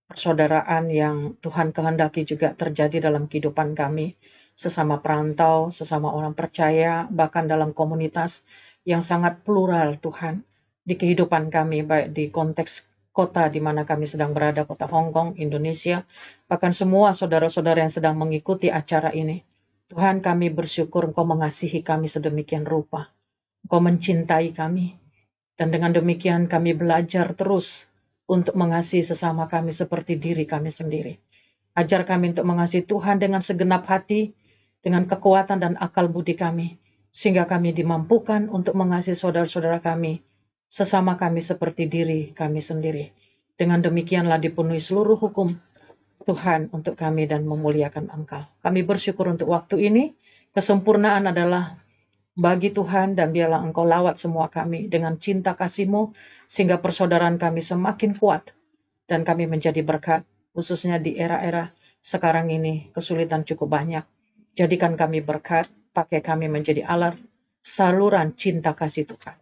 persaudaraan yang Tuhan kehendaki juga terjadi dalam kehidupan kami, sesama perantau, sesama orang percaya, bahkan dalam komunitas yang sangat plural Tuhan, di kehidupan kami, baik di konteks kota di mana kami sedang berada, kota Hong Kong, Indonesia, bahkan semua saudara-saudara yang sedang mengikuti acara ini. Tuhan, kami bersyukur Engkau mengasihi kami sedemikian rupa, Engkau mencintai kami, dan dengan demikian kami belajar terus untuk mengasihi sesama kami seperti diri kami sendiri. Ajar kami untuk mengasihi Tuhan dengan segenap hati, dengan kekuatan dan akal budi kami, sehingga kami dimampukan untuk mengasihi saudara-saudara kami, sesama kami seperti diri kami sendiri. Dengan demikianlah dipenuhi seluruh hukum Tuhan untuk kami dan memuliakan Engkau. Kami bersyukur untuk waktu ini. Kesempurnaan adalah bagi Tuhan, dan biarlah Engkau lawat semua kami dengan cinta kasih-Mu, sehingga persaudaraan kami semakin kuat, dan kami menjadi berkat, khususnya di era-era sekarang ini, kesulitan cukup banyak. Jadikan kami berkat, pakai kami menjadi alat saluran cinta kasih Tuhan.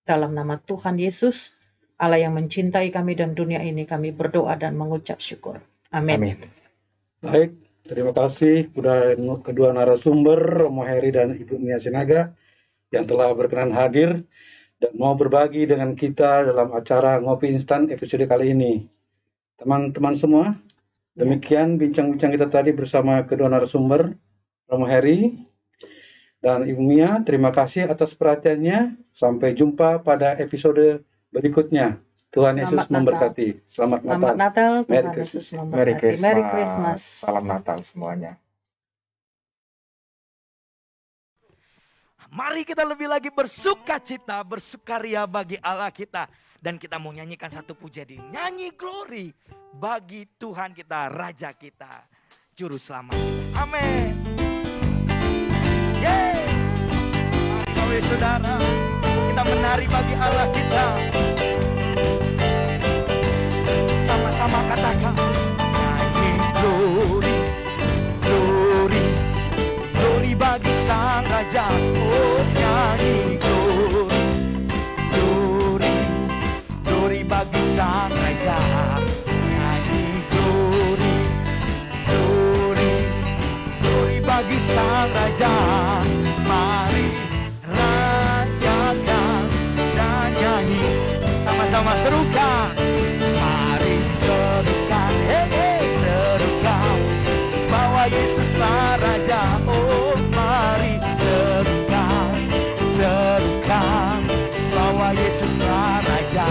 Dalam nama Tuhan Yesus, Allah yang mencintai kami dan dunia ini, kami berdoa dan mengucap syukur. Amin. Amin. Baik, terima kasih kepada kedua narasumber, Romo Heri dan Ibu Mia Sinaga, yang telah berkenan hadir dan mau berbagi dengan kita dalam acara Ngopi Instan episode kali ini. Teman-teman semua, demikian bincang-bincang kita tadi bersama kedua narasumber, Romo Heri dan Ibu Mia. Terima kasih atas perhatiannya. Sampai jumpa pada episode berikutnya. Tuhan Yesus Selamat Natal. memberkati. Selamat Selamat Natal. Natal, Merry Tuhan Christmas. Yesus Merry memberkati. Christmas. Merry Christmas. Salam Natal semuanya. Mari kita lebih lagi bersuka cita, bersukaria bagi Allah kita. Dan kita mau nyanyikan satu pujian, nyanyi glory bagi Tuhan kita, Raja kita, Juru Selamat kita. Amin. Yeay. Mari saudara, kita menari bagi Allah kita. Sama-sama katakan, nyanyi glory, glory, glory bagi Sang Raja. Oh, nyanyi glory, glory, glory bagi Sang Raja. Nyanyi glory, glory, glory bagi Sang Raja. Mari rayakan dan nyanyi, sama-sama serukan. Mari serukan, serukan, bahwa Yesuslah Raja. Oh, mari serukan, serukan, bahwa Yesuslah Raja.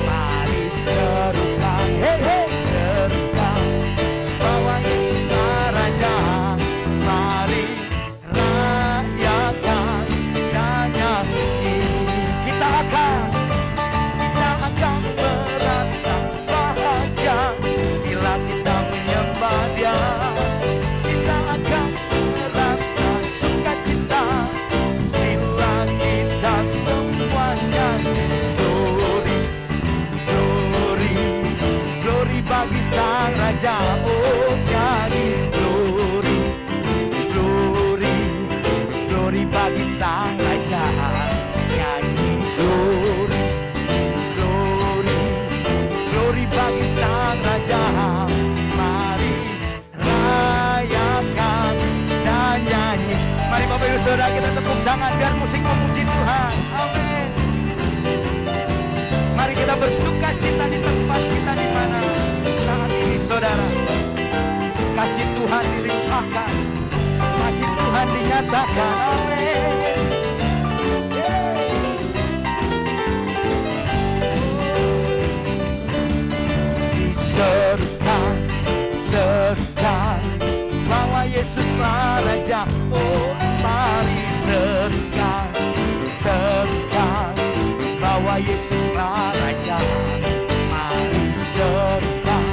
Mari serukan, serukan, bahwa Yesuslah Raja. Mari rayakan dan nyanyi. Kita akan merasa bahagia bila kita menyembah Dia. Kita akan merasa sukacita bila kita semuanya glory, glory, glory bagi Sang Raja. Oh, nyanyi glory, glory, glory bagi Sang Raja. Nyanyi glory, glory, glory bagi Sang Raja. Mari rayakan dan nyanyi. Mari Bapak Ibu Saudara, kita tepuk tangan biar musik memuji Tuhan. Amin. Mari kita bersuka cita di tempat kita di mana saat ini saudara. Kasih Tuhan dilimpahkan, kasih Tuhan dinyatakan. Amin. Serukan, serukan, bahwa Yesuslah Raja. Oh, mari serukan, serukan, bahwa Yesuslah Raja. Mari serukan,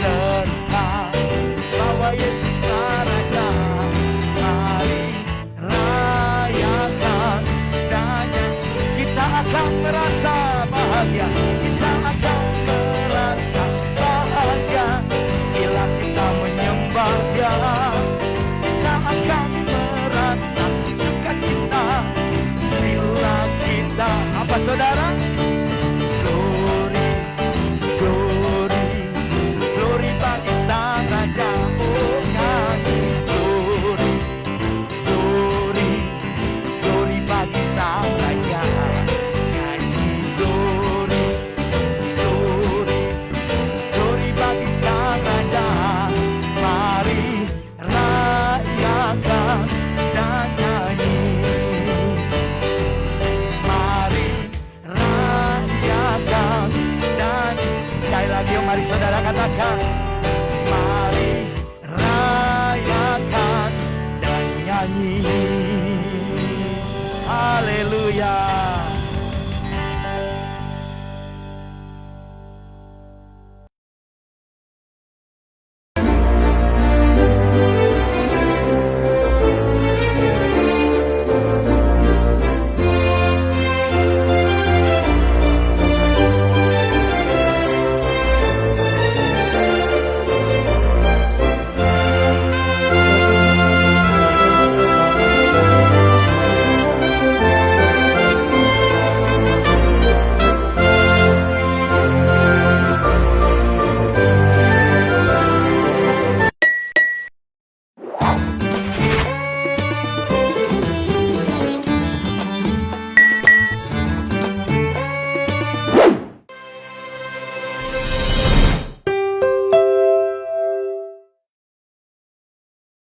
serukan, bahwa Yesuslah Raja. Mari rayakan dan nyanyi. Kita akan merasa bahagia, kita akan merasa bahagia bila kita menyembah Dia. Kita akan merasa sukacita bila kita apa saudara? Glory, glory, glory bagi Sang Raja. Oh, nyanyi glory, glory, glory bagi Sang Raja. Nyanyi glory, glory, glory bagi Sang Raja. Mari rayakan dan nyanyi. Mari rayakan dan sekali lagi mari saudara katakan. Mari rayakan dan nyanyi. Haleluya.